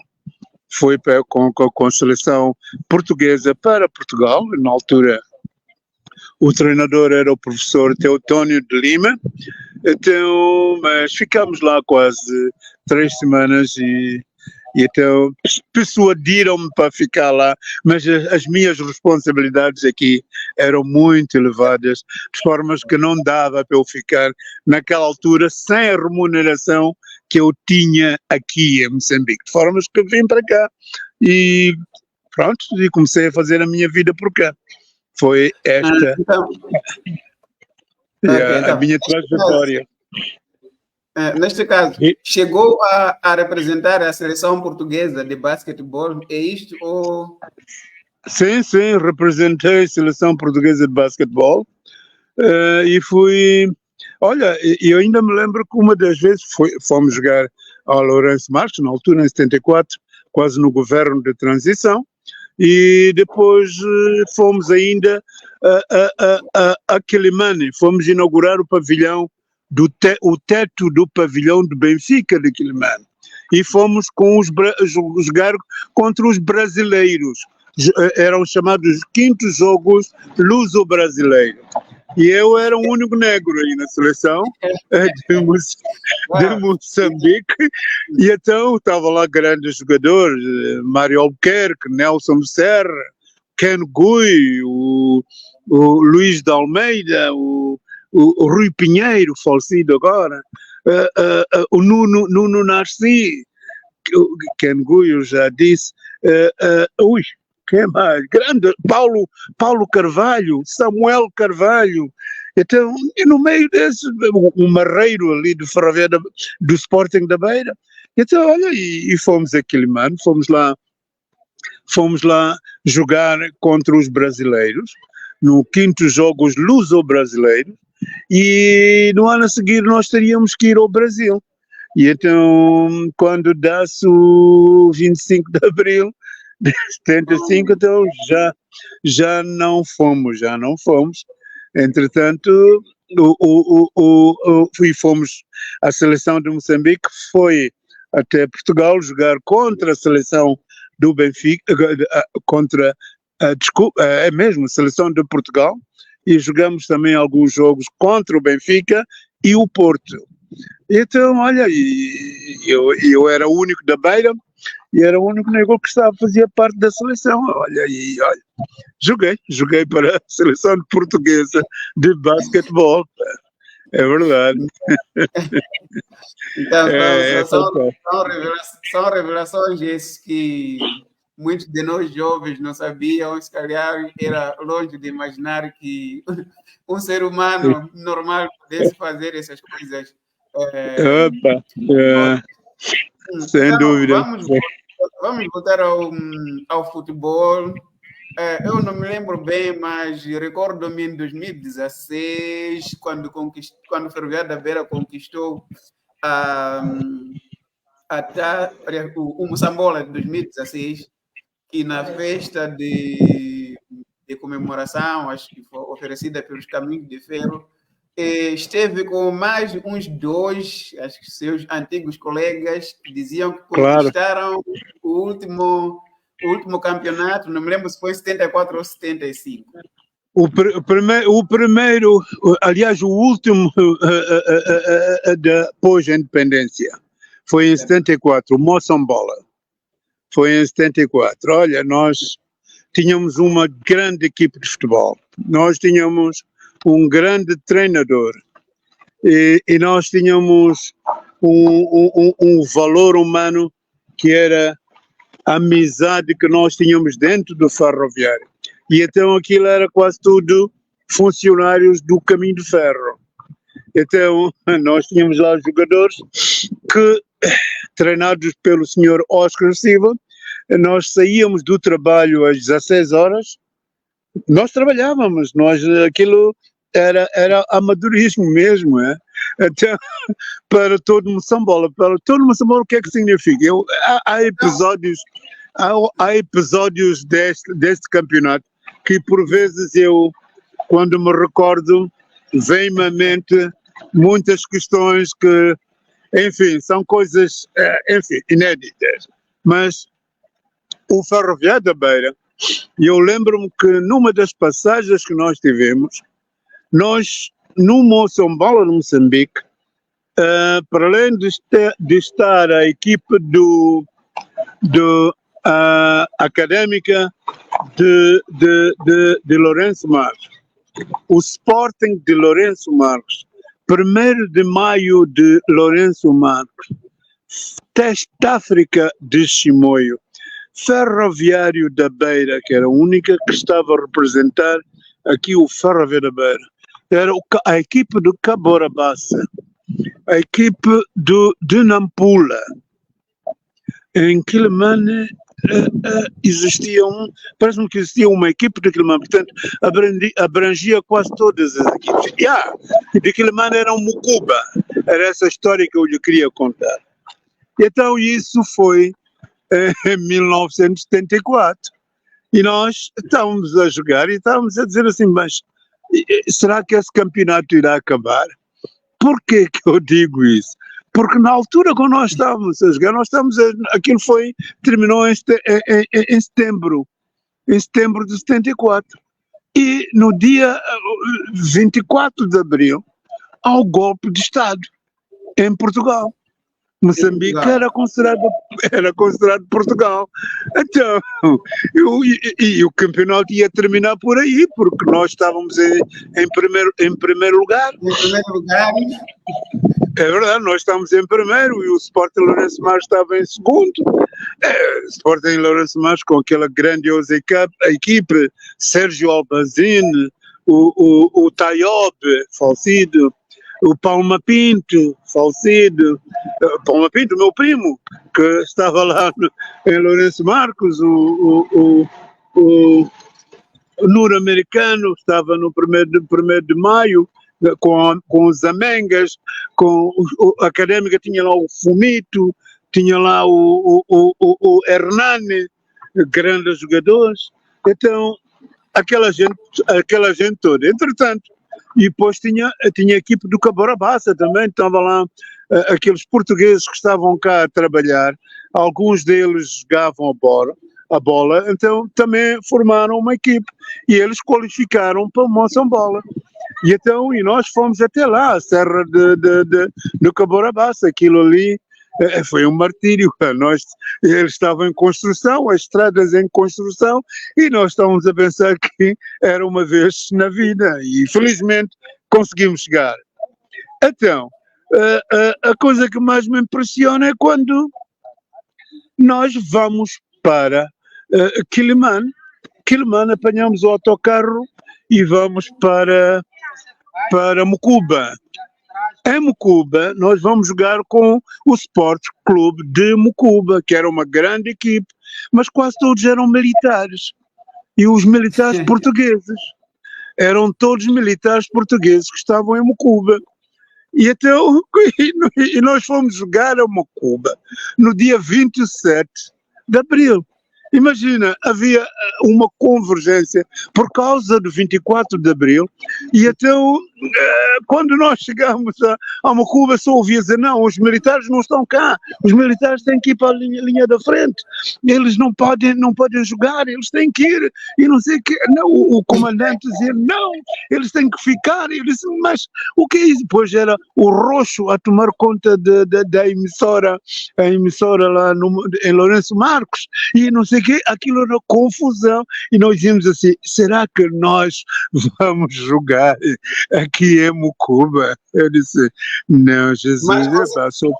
Speaker 2: Fui com a seleção portuguesa para Portugal, na altura o treinador era o professor Teotónio de Lima, então, mas ficámos lá quase 3 semanas e então persuadiram-me para ficar lá, mas as minhas responsabilidades aqui eram muito elevadas, de formas que não dava para eu ficar naquela altura sem a remuneração que eu tinha aqui em Moçambique, de formas que vim para cá e pronto, e comecei a fazer a minha vida por cá. Foi esta a minha trajetória.
Speaker 1: Neste caso, chegou a representar a seleção portuguesa de basquetebol, é isto ou...
Speaker 2: Sim, representei a seleção portuguesa de basquetebol e fui... Olha, eu ainda me lembro que uma das vezes fomos jogar ao Lourenço Marques, na altura, em 74, quase no governo de transição, e depois fomos ainda a Quilimane, fomos inaugurar o pavilhão, o teto do pavilhão de Benfica de Quilimane, e fomos jogar contra os brasileiros, eram chamados quintos jogos luso-brasileiros. E eu era o único negro aí na seleção de Moçambique, e então estava lá grandes jogadores, Mário Albuquerque, Nelson Serra, Ken Gui, o Luís de Almeida, o Rui Pinheiro, falecido agora, o Nuno Narci, Ken Gui, eu já disse, quem mais? Grande, Paulo Carvalho, Samuel Carvalho. Então, e no meio desse, um marreiro ali do Ferroviário do Sporting da Beira. Então, olha, e fomos a Quilimane, fomos lá jogar contra os brasileiros, no quinto Jogos Luso-Brasileiros, e no ano a seguir nós teríamos que ir ao Brasil. E então, quando dá-se o 25 de Abril, de 75, então já não fomos. Entretanto, fomos, a seleção de Moçambique foi até Portugal jogar contra a seleção do Benfica, a seleção de Portugal, e jogamos também alguns jogos contra o Benfica e o Porto. Então, olha, eu era o único da Beira, e era o único negro que fazia parte da seleção. Olha, joguei para a seleção portuguesa de basquetebol. É verdade.
Speaker 1: Então,
Speaker 2: Fantástico.
Speaker 1: são revelações essas que muitos de nós jovens não sabiam, se calhar era longe de imaginar que um ser humano normal pudesse fazer essas coisas.
Speaker 2: Opa, sem
Speaker 1: Então,
Speaker 2: dúvida.
Speaker 1: vamos voltar ao futebol. Eu não me lembro bem, mas recordo-me em 2016, quando o Ferroviário da Beira conquistou o Moçambola de 2016, que na festa de comemoração, acho que foi oferecida pelos Caminhos de Ferro, esteve com mais uns dois, acho que seus antigos colegas, que diziam que conquistaram o último campeonato, não me lembro se foi 74 ou 75.
Speaker 2: O primeiro, aliás, o último da pós-independência foi em 74, o Moçambola. Foi em 74. Olha, nós tínhamos uma grande equipe de futebol. Nós tínhamos um grande treinador e nós tínhamos um valor humano que era a amizade que nós tínhamos dentro do Ferroviário. E então aquilo era quase tudo funcionários do Caminho de Ferro. Então nós tínhamos lá os jogadores que, treinados pelo senhor Oscar Silva, nós saíamos do trabalho às 16 horas, nós trabalhávamos, aquilo era amadorismo mesmo, é? Então, para todo Moçambola, o que é que significa? Há episódios deste campeonato que por vezes eu, quando me recordo, vem-me à mente muitas questões que, enfim, são coisas, inéditas. Mas o Ferroviário da Beira, eu lembro-me que numa das passagens que nós tivemos, nós, no Moçambola, no Moçambique, para além de estar a equipe académica de Lourenço Marques, o Sporting de Lourenço Marques, 1º de maio de Lourenço Marques, Teste África de Chimoio, Ferroviário da Beira, que era a única que estava a representar aqui o Ferroviário da Beira, era a equipe do Cabora Bassa, a equipe de Nampula. Em Quilimane parece-me que existia uma equipe de Quilimane, portanto abrangia quase todas as equipes. De Quilimane era um Mucuba, era essa história que eu lhe queria contar. Então isso foi em 1974 e nós estávamos a jogar e estávamos a dizer assim, mas será que esse campeonato irá acabar? Por que eu digo isso? Porque na altura quando nós estávamos a jogar, aquilo terminou em setembro de 74. E no dia 24 de abril, há o golpe de Estado em Portugal. Moçambique era considerado Portugal. Então, o campeonato ia terminar por aí, porque nós estávamos em primeiro lugar.
Speaker 1: Em primeiro lugar.
Speaker 2: É verdade, nós estávamos em primeiro e o Sporting Lourenço Marques estava em segundo. O Sporting Lourenço Marques com aquela grandiosa equipe, Sérgio Albazine, o Tayob, falecido, o Palma Pinto, falecido, Palma Pinto, meu primo, que estava lá em Lourenço Marques, o Nur-Americano estava no 1º de maio, com os Amengas, a Académica tinha lá o Fumito, tinha lá o Hernani, grandes jogadores. Então, aquela gente toda. Entretanto, e depois tinha a equipe do Cabora Bassa também, estava lá aqueles portugueses que estavam cá a trabalhar, alguns deles jogavam a bola, então também formaram uma equipe e eles qualificaram para o Moçambola. E nós fomos até lá, a Serra do Cabora Bassa, aquilo ali foi um martírio para nós. Eles estavam em construção, as estradas em construção, e nós estávamos a pensar que era uma vez na vida, e felizmente conseguimos chegar. Então, a coisa que mais me impressiona é quando nós vamos para Quilimane. Quilimane, apanhamos o autocarro e vamos para Mucuba. Em Mucuba, nós vamos jogar com o Sport Clube de Mucuba, que era uma grande equipe, mas quase todos eram militares. E os militares portugueses. Eram todos militares portugueses que estavam em Mucuba. E então, e nós fomos jogar a Mucuba no dia 27 de abril. Imagina, havia uma convergência por causa do 24 de abril, e então, quando nós chegámos a Mucuba, só ouvia dizer, não, os militares não estão cá, os militares têm que ir para a linha da frente, eles não podem jogar, eles têm que ir, e não sei o que, não, o comandante dizia, não, eles têm que ficar, e eu disse, mas o que é isso? Depois era o Roxo a tomar conta da emissora, a emissora lá em Lourenço Marcos, e não sei que aquilo era confusão, e nós dizíamos assim, será que nós vamos jogar aqui em Mucuba? Eu disse, não, Jesus,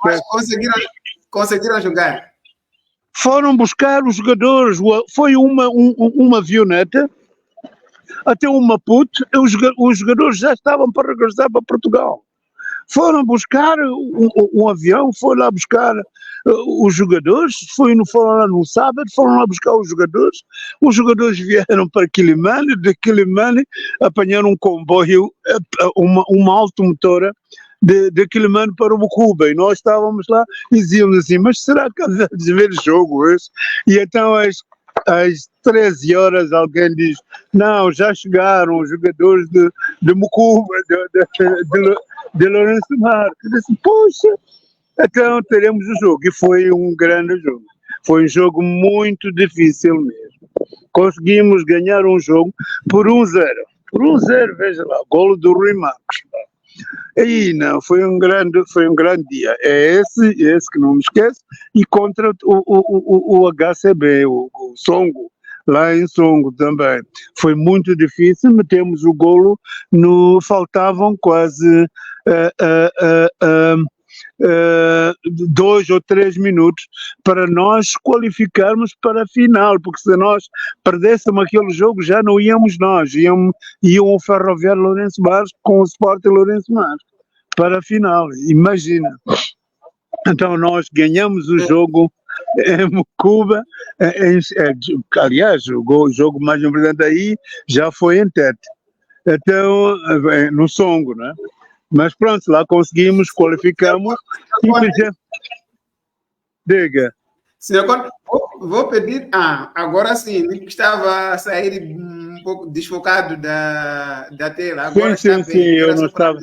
Speaker 1: mas conseguiram jogar?
Speaker 2: Foram buscar os jogadores, foi uma avioneta até o Maputo, os jogadores já estavam para regressar para Portugal. Foram buscar um avião, foi lá buscar os jogadores, foram lá no sábado, foram lá buscar os jogadores vieram para Quilimane, de Quilimane apanharam um comboio, uma automotora de Quilimane para o Mucuba, e nós estávamos lá e dizíamos assim, mas será que andamos a ver jogo hoje? E então às 13 horas alguém diz, não, já chegaram os jogadores de Mucuba, de Lourenço Marques. Eu disse, poxa, então teremos o jogo. E foi um grande jogo. Foi um jogo muito difícil mesmo. Conseguimos ganhar um jogo por 1-0. Por 1-0, veja lá, golo do Rui Marcos. E não, foi um grande dia. É esse que não me esqueço, e contra o HCB, o Songo, lá em Songo também. Foi muito difícil, metemos o golo, faltavam quase 2 ou 3 minutos para nós qualificarmos para a final, porque se nós perdêssemos aquele jogo já não íamos nós, iam o Ferroviário Lourenço Marques com o Sport Lourenço Marques para a final, imagina. Então nós ganhamos o jogo em Mucuba, aliás, o jogo mais importante aí já foi em Tete, então no Songo, né? Mas pronto, lá conseguimos, qualificamos e fizemos. Diga.
Speaker 1: Senhor, vou pedir. Agora sim, estava a sair um pouco desfocado da tela. Agora
Speaker 2: sim, eu não estava.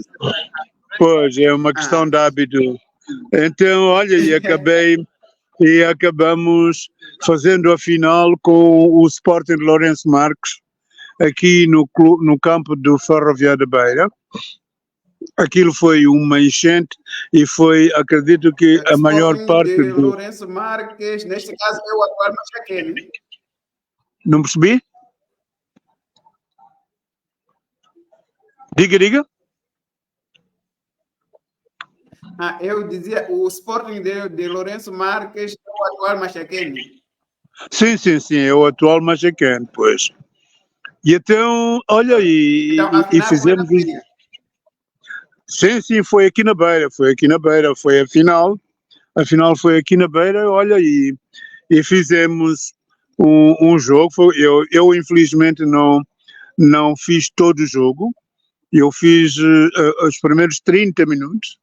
Speaker 2: Pois, é uma questão de hábito. Então, olha, e acabamos fazendo a final com o Sporting de Lourenço Marques, aqui no campo do Ferroviário da Beira. Aquilo foi uma enchente e foi, acredito que a maior parte
Speaker 1: de Lourenço Marques, neste caso é o atual Machaquene.
Speaker 2: Não percebi? Diga.
Speaker 1: Eu dizia, o Sporting de Lourenço Marques é o atual Machaquene.
Speaker 2: Sim, é o atual Machaquene, pois. E então, olha, e fizemos isso. Sim, foi aqui na Beira, foi a final foi aqui na Beira, olha, e fizemos um jogo, eu infelizmente não fiz todo o jogo, eu fiz os primeiros 30 minutos,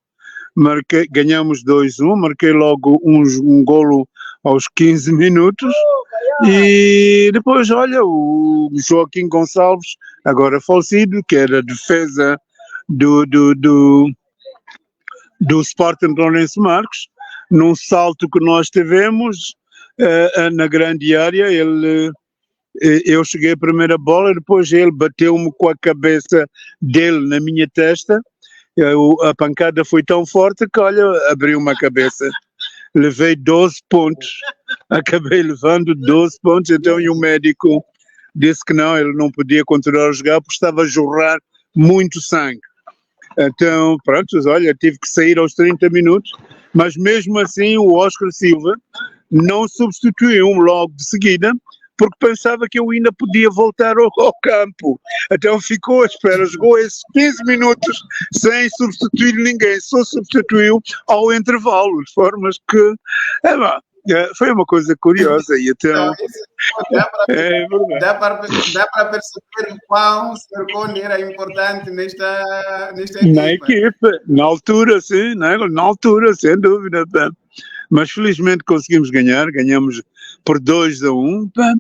Speaker 2: ganhamos 2-1, marquei logo um golo aos 15 minutos, e depois, olha, o Joaquim Gonçalves, agora falecido, que era defesa do Sporting de Lourenço Marques, num salto que nós tivemos na grande área, eu cheguei a primeira bola, depois ele bateu-me com a cabeça dele na minha testa, a pancada foi tão forte que, olha, abriu uma cabeça. levei 12 pontos, acabei levando 12 pontos, então e o médico disse que não, ele não podia continuar a jogar porque estava a jorrar muito sangue. Então, pronto, olha, tive que sair aos 30 minutos, mas mesmo assim o Oscar Silva não substituiu-me logo de seguida, porque pensava que eu ainda podia voltar ao campo. Então ficou à espera, jogou esses 15 minutos sem substituir ninguém, só substituiu ao intervalo, de formas que foi uma coisa curiosa. E então,
Speaker 1: dá para perceber o quão o Sr. Conde era importante nesta
Speaker 2: na equipa. Na altura, sim, na altura, sem dúvida. Pá. Mas felizmente conseguimos ganhamos por 2-1, pá,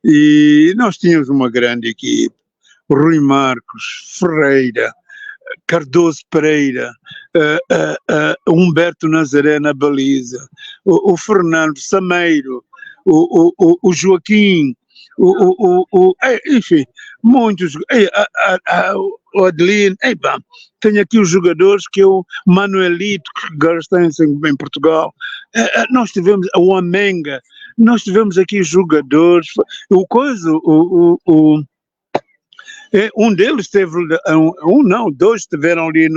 Speaker 2: e nós tínhamos uma grande equipe. Rui Marcos, Ferreira, Cardoso Pereira, Humberto Nazaré na baliza, o Fernando Sameiro, o Joaquim, enfim, muitos, o Adelino, tenho aqui os jogadores que o Manuelito, que agora está em Portugal, nós tivemos o Amenga, nós tivemos aqui jogadores, um deles teve, dois estiveram ali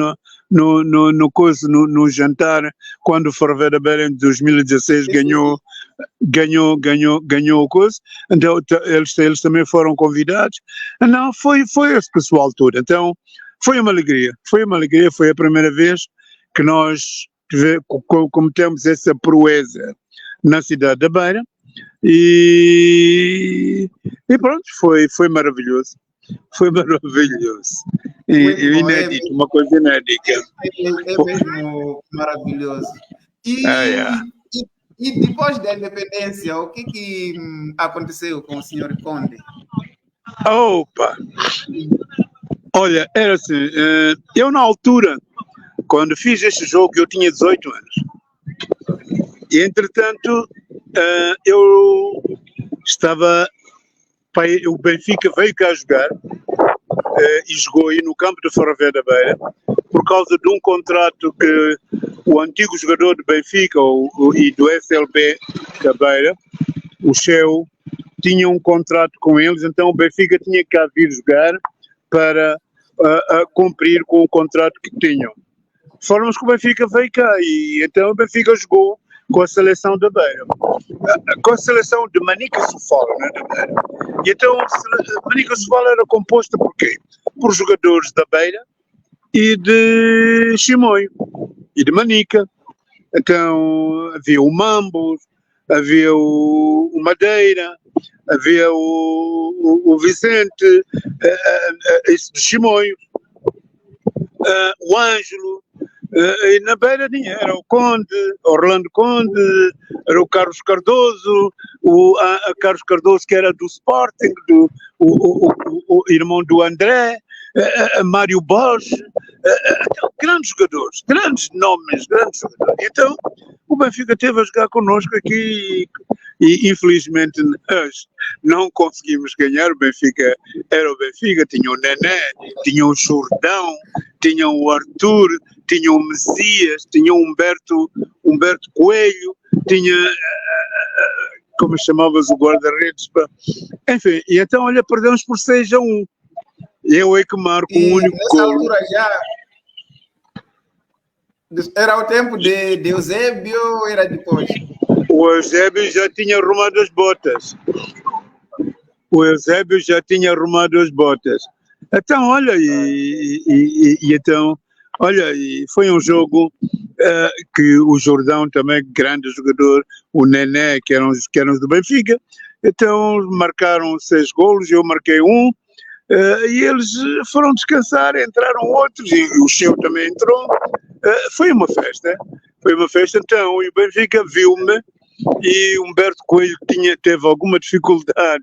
Speaker 2: no jantar, quando o Ferreira Beira em 2016 ganhou o coisa, então eles também foram convidados. Não, foi esse pessoal todo, então foi uma alegria, foi a primeira vez que nós cometemos essa proeza na cidade da Beira, e pronto, foi maravilhoso. Foi maravilhoso. Inédito, uma coisa inédita.
Speaker 1: É mesmo maravilhoso. E depois da independência, o que aconteceu com o Sr. Conde?
Speaker 2: Opa! Olha, era assim, eu na altura, quando fiz este jogo, eu tinha 18 anos. E entretanto, eu estava... O Benfica veio cá jogar e jogou aí no campo de Ferreira da Beira por causa de um contrato que o antigo jogador do Benfica e do SLB da Beira, o Cheu, tinha um contrato com eles, então o Benfica tinha que vir jogar para cumprir com o contrato que tinham. De forma que o Benfica veio cá e então o Benfica jogou com a seleção da Beira, com a seleção de Manica Sofala, né, da Beira. E então Manica Sofala era composta por quê? Por jogadores da Beira e de Chimoio e de Manica. Então havia o Mambos, havia o Madeira, havia o Vicente, esse de Chimoio, o Ângelo. E na Beira era o Conde, Orlando Conde, era o Carlos Cardoso, a Carlos Cardoso que era do Sporting, o irmão do André, Mário Bosch, grandes jogadores, grandes nomes, grandes jogadores. Então o Benfica teve a jogar connosco aqui e infelizmente nós não conseguimos ganhar. O Benfica era o Benfica, tinha o Nené, tinha o Jordão, tinha o Arthur, tinha o Messias, tinha o Humberto Coelho, tinha, como chamavas, o guarda-redes, enfim, e então, olha, perdemos por 6-1, eu é que marco um único gol.
Speaker 1: Nessa altura já, era o tempo de Eusébio ou era depois?
Speaker 2: O Eusébio já tinha arrumado as botas, então, olha, então, olha, e foi um jogo que o Jordão também, grande jogador, o Nené, que eram os do Benfica, então marcaram 6 golos, eu marquei 1, e eles foram descansar, entraram outros, e o Cheu também entrou. Foi uma festa, então, e o Benfica viu-me, e Humberto Coelho teve alguma dificuldade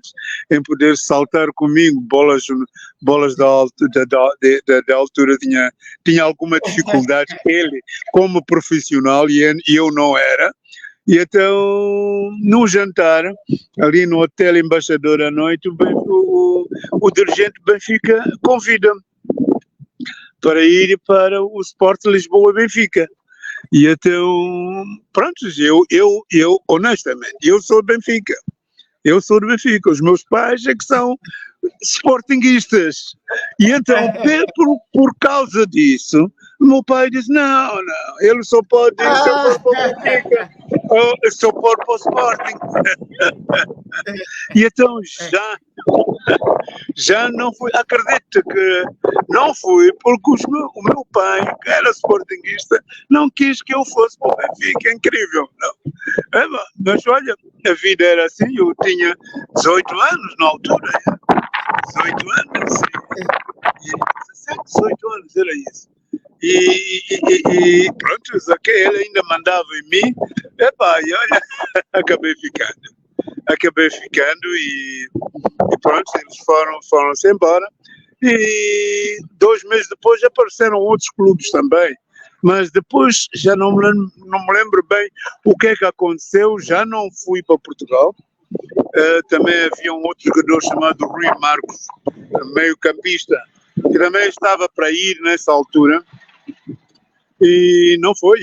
Speaker 2: em poder saltar comigo, bolas da altura, tinha alguma dificuldade, ele como profissional e eu não era, e então no jantar, ali no Hotel Embaixador à noite, o dirigente do Benfica convida-me para ir para o Sport Lisboa-Benfica. E então, pronto, eu honestamente, eu sou do Benfica. Eu sou do Benfica. Os meus pais é que são sportinguistas. E então, por causa disso, o meu pai disse, não, ele só pode ir se eu for para o Benfica, ou se eu for para o Sporting. E então, já não fui, acredito que não fui, porque o meu pai, que era sportinguista, não quis que eu fosse para o Benfica. Incrível, não? Mas olha, a vida era assim, eu tinha 18 anos na altura, 18 anos, 17, 18 anos, era isso. E pronto, ele ainda mandava em mim, e olha, acabei ficando e pronto, eles foram-se embora. E 2 meses depois apareceram outros clubes também, mas depois já não me lembro bem o que é que aconteceu, já não fui para Portugal. Também havia um outro jogador chamado Rui Marcos, meio campista, que também estava para ir nessa altura e não foi.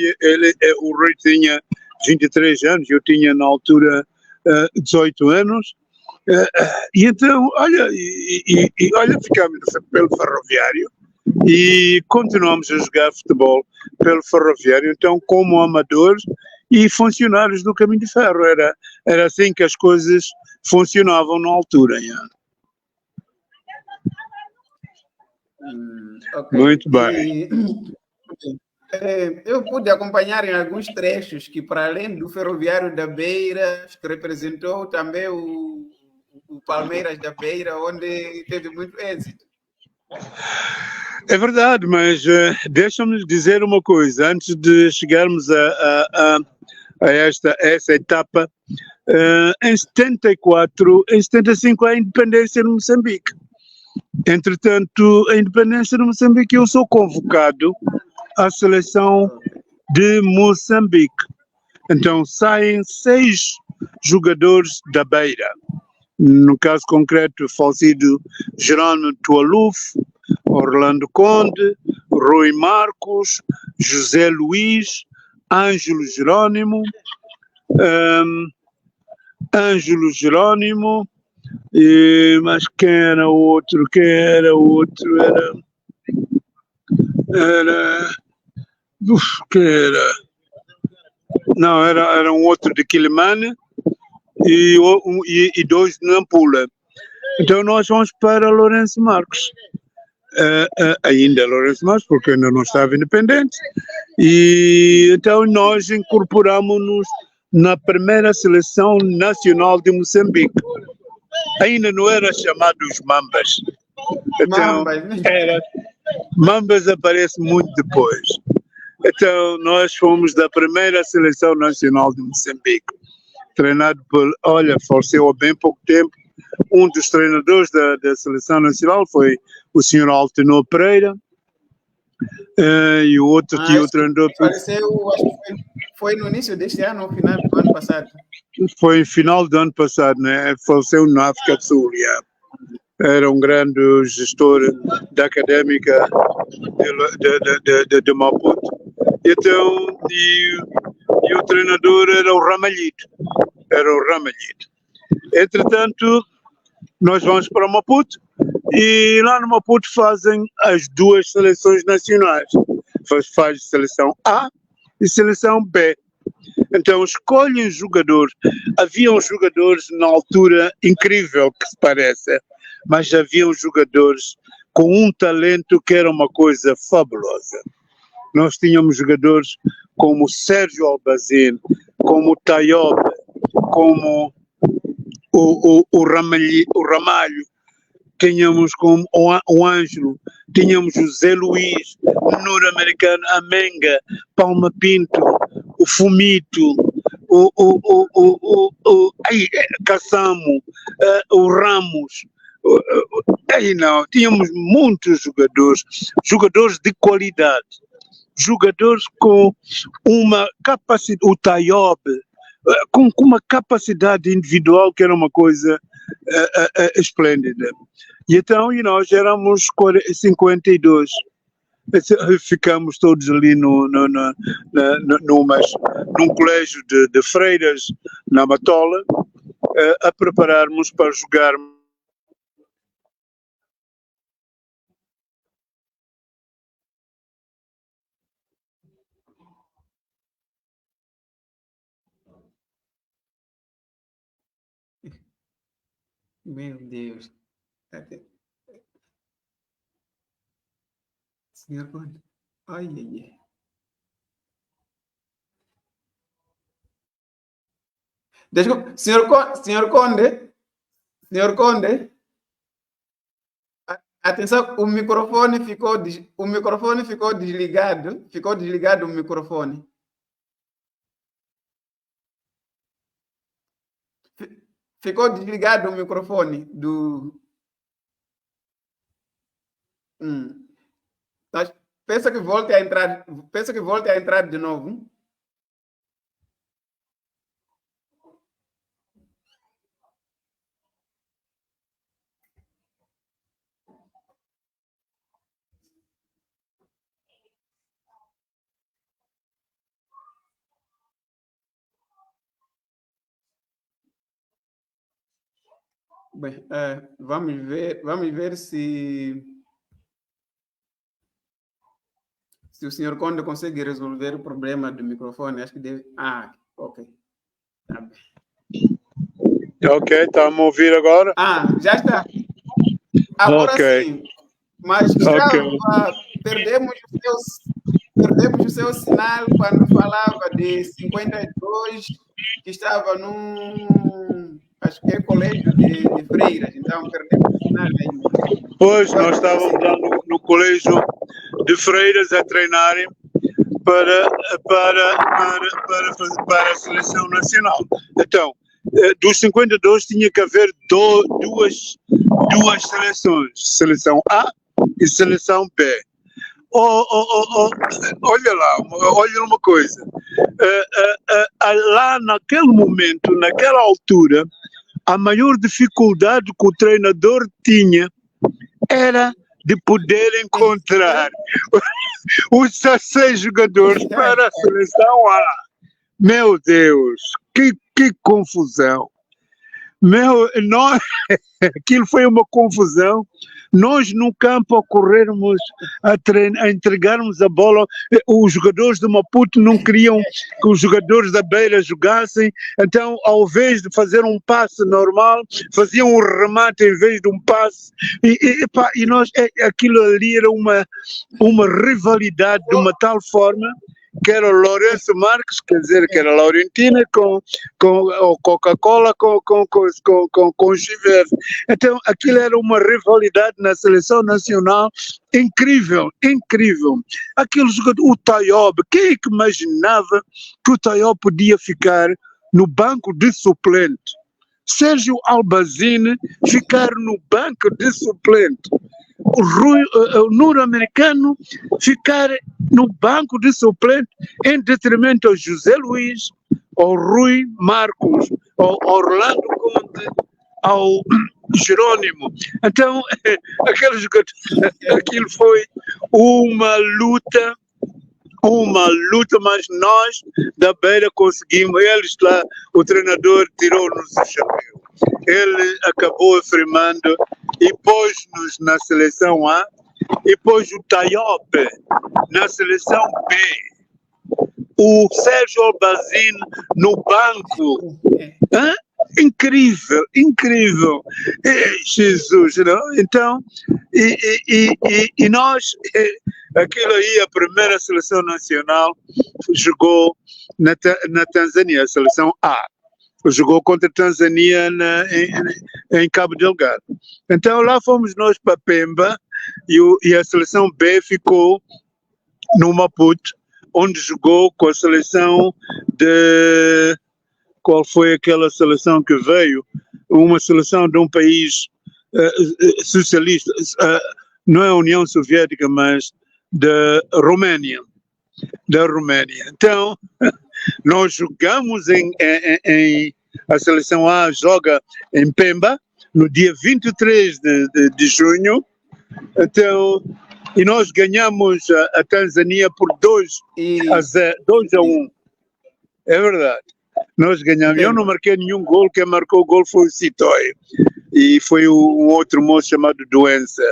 Speaker 2: O Rui tinha 23 anos, eu tinha na altura 18 anos. E então, olha, ficámos pelo Ferroviário e continuamos a jogar futebol pelo Ferroviário, então como amadores e funcionários do Caminho de Ferro. Era assim que as coisas funcionavam na altura.
Speaker 1: Okay.
Speaker 2: Muito bem.
Speaker 1: Eu pude acompanhar em alguns trechos que, para além do Ferroviário da Beira, que representou também o Palmeiras da Beira, onde teve muito êxito.
Speaker 2: É verdade, mas deixa-me dizer uma coisa, antes de chegarmos a essa etapa, em 74, em 75 a independência de Moçambique. Entretanto, a independência de Moçambique, eu sou convocado à seleção de Moçambique. Então saem 6 jogadores da Beira. No caso concreto, o falecido Jerónimo Tualuf, Orlando Conde, Rui Marcos, José Luís, Ângelo Jerónimo, mas quem era outro? Era um outro de Quilimane e 2 de Nampula. Então nós vamos para Lourenço Marques. Ainda Lourenço Marques, porque ainda não estava independente. E então nós incorporamos-nos na primeira seleção nacional de Moçambique. Ainda não era chamado os Mambas. Então, Mambas aparece muito depois. Então, nós fomos da primeira seleção nacional de Moçambique, treinado por, faleceu há bem pouco tempo, um dos treinadores da seleção nacional foi o senhor Altenor Pereira, e o outro que o treinador...
Speaker 1: Faleceu, acho que foi no início deste ano, ou final do ano passado.
Speaker 2: Foi no final do ano passado, né? Faleceu na África do Sul, Era um grande gestor da académica de Maputo. Então, e o treinador era o Ramalhito. Entretanto, nós vamos para Maputo e lá no Maputo fazem as 2 seleções nacionais. Faz seleção A e seleção B. Então escolhem jogadores. Haviam jogadores na altura incrível que se parece, mas haviam jogadores com um talento que era uma coisa fabulosa. Nós tínhamos jogadores como Sérgio Albazin, como o Tayob, como o Ramalho, tínhamos como o Ângelo, tínhamos o Zé Luís, o Nur-Americano, a Menga, Palma Pinto, o Fumito, o Cassamo, o Ramos. Tínhamos muitos jogadores de qualidade, jogadores com uma capacidade, o Tayob, com uma capacidade individual que era uma coisa esplêndida. E então, nós éramos 52. ficamos todos ali num colégio de freiras na Matola, a prepararmos para jogar.
Speaker 1: Meu Deus. Senhor Conde. Ai, ai, ai. Desculpa, senhor Conde, atenção, o microfone ficou desligado, o microfone. Ficou desligado o microfone do... Mas pensa que volte a entrar de novo. Bem, vamos ver se o senhor Conde consegue resolver o problema do microfone. Acho que deve... ok. Tá bem.
Speaker 2: Ok, estamos a ouvir agora?
Speaker 1: Já está. Agora
Speaker 2: Ok.
Speaker 1: sim. Mas perdemos o seu sinal quando falava de 52, que estava acho que é colégio de freiras, então perdemos o sinal ainda.
Speaker 2: Pois, nós estávamos lá no colégio de freiras a treinarem para a seleção nacional. Então, dos 52 tinha que haver duas seleções, seleção A e seleção B. Olha lá, olha uma coisa. Lá naquele momento, naquela altura, a maior dificuldade que o treinador tinha era de poder encontrar os 16 jogadores para a seleção A. Meu Deus, que confusão. Aquilo foi uma confusão. Nós no campo a corrermos, a entregarmos a bola, os jogadores de Maputo não queriam que os jogadores da Beira jogassem, então ao invés de fazer um passe normal, faziam um remate em vez de um passe, e nós, aquilo ali era uma rivalidade de uma tal forma que era o Lourenço Marques, quer dizer, que era Laurentina com Coca-Cola com Givers. Então, aquilo era uma rivalidade na seleção nacional incrível. Aquele jogador, o Tayob, quem é que imaginava que o Tayob podia ficar no banco de suplente? Sérgio Albazine ficar no banco de suplente. O norte-americano ficar no banco de suplente em detrimento ao José Luiz, ao Rui Marcos, ao Orlando Conde, ao Jerônimo. Então, aquilo foi uma luta, mas nós da Beira conseguimos. Eles lá, o treinador tirou-nos o chapéu. Ele acabou afirmando e pôs-nos na seleção A e pôs o Tayob na seleção B. O Sérgio Albazine no banco. Incrível. Jesus, não? Então, e nós, aquilo aí, a primeira seleção nacional jogou na Tanzânia, a seleção A. Jogou contra a Tanzânia em Cabo Delgado. Então lá fomos nós para Pemba e a seleção B ficou no Maputo, onde jogou com a seleção de... Qual foi aquela seleção que veio? Uma seleção de um país socialista, não é a União Soviética, mas da Roménia. Então, nós jogamos a seleção A joga em Pemba, no dia 23 de junho. Então, e nós ganhamos a Tanzânia por 2-1. É verdade. Nós ganhamos. Eu não marquei nenhum gol, quem marcou o gol foi o Citói. E foi um outro moço chamado Doença.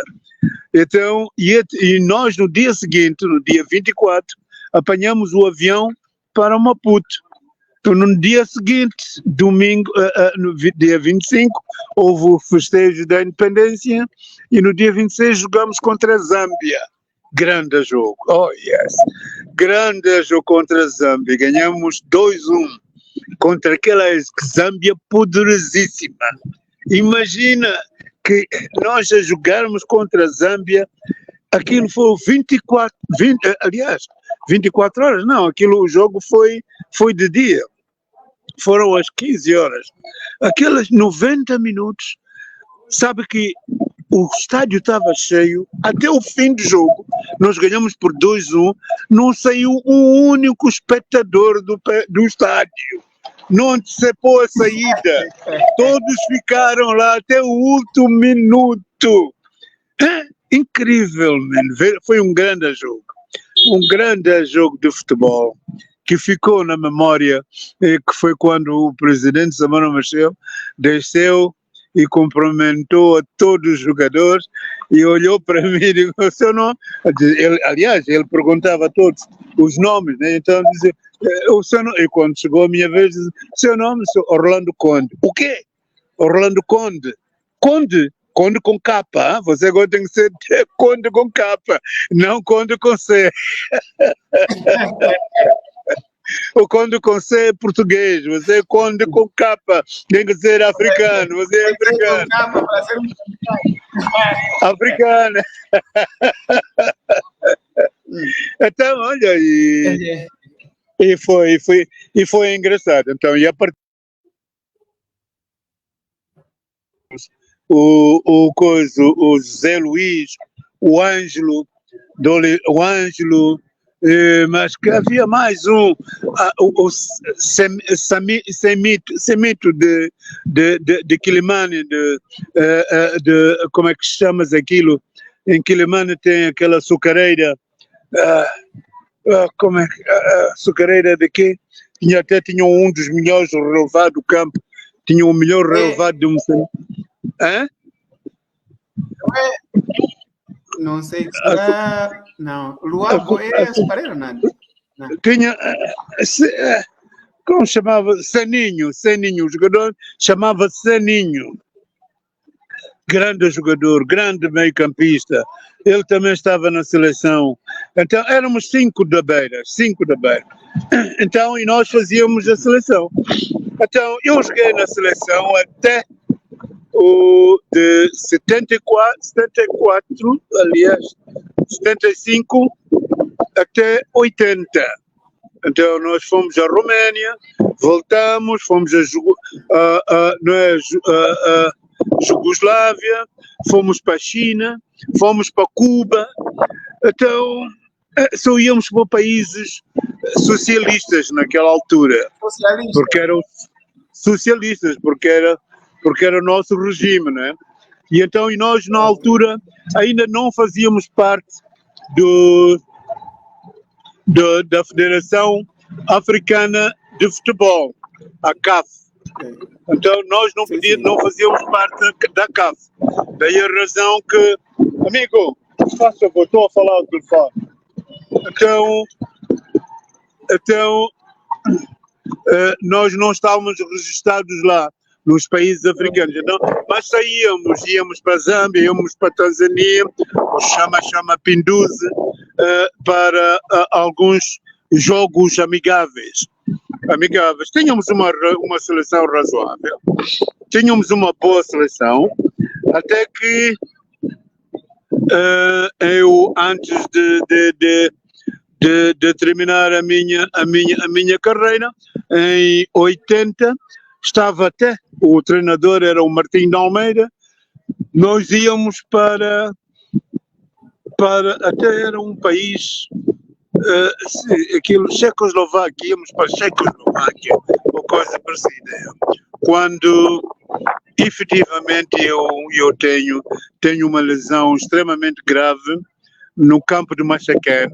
Speaker 2: Então, e nós no dia seguinte, no dia 24, apanhamos o avião para Maputo. Então, no dia seguinte, domingo, no dia 25, houve o festejo da independência e no dia 26 jogamos contra a Zâmbia. Grande jogo. Oh, yes. Grande jogo contra a Zâmbia. Ganhamos 2-1 contra aquela Zâmbia poderosíssima. Imagina que nós a jogarmos contra a Zâmbia, aquilo foi 24 horas, não, o jogo foi de dia. Foram às 15 horas. Aqueles 90 minutos, sabe que o estádio estava cheio, até o fim do jogo, nós ganhamos por 2-1, não saiu um único espectador do estádio. Não antecipou a saída. Todos ficaram lá até o último minuto. Incrível, man. Foi um grande jogo. Um grande jogo de futebol que ficou na memória, que foi quando o presidente Samora Machel desceu e cumprimentou a todos os jogadores e olhou para mim e disse, o seu nome? Ele perguntava a todos os nomes, né? Então dizia, o seu nome? E quando chegou a minha vez, disse, seu nome? Orlando Conde. O quê? Orlando Conde. Conde? Conde com capa, você agora tem que ser Conde com capa, não Conde com C. O Conde com C é português, você é Conde com capa, tem que ser africano, você é africano. Africano. Então, olha, e foi engraçado. Então, e a partir o José Luís, o Ângelo, mas que havia mais o Semito de Quilimane, como é que chamas aquilo? Em Quilimane tem aquela açucareira, como é que, açucareira de quê? Tinha um dos melhores relevados do campo, tinha o melhor relevado de Moçambique. Hã?
Speaker 1: Não sei se será. Não. Luago é açucareiro, nada.
Speaker 2: Tinha. Como chamava? Saninho. O jogador chamava Saninho. Grande jogador, grande meio-campista. Ele também estava na seleção. Então éramos 5 da Beira. Então, e nós fazíamos a seleção. Então, eu joguei na seleção até o de 74, aliás, 75 até 80. Então nós fomos à Roménia, voltamos, fomos a Jugoslávia, fomos para a China, fomos para Cuba. Então só íamos para países socialistas naquela altura, porque eram socialistas, porque era o nosso regime, né? E então nós na altura ainda não fazíamos parte da Federação Africana de Futebol, a CAF. Então nós não fazíamos parte da CAF. Daí a razão que, amigo, faz favor, estou a falar ao telefone. Então nós não estávamos registrados lá nos países africanos, então, mas íamos para a Zâmbia, íamos para a Tanzânia, chama Pinduzi, para alguns jogos amigáveis. Tínhamos uma seleção razoável, tínhamos uma boa seleção, até que eu, antes de terminar a minha carreira, em 80, estava até, o treinador era o Martim de Almeida, nós íamos para até era um país, aquilo, Checoslováquia, íamos para a Checoslováquia, ou coisa parecida. Quando efetivamente eu tenho uma lesão extremamente grave no campo de Machaquén.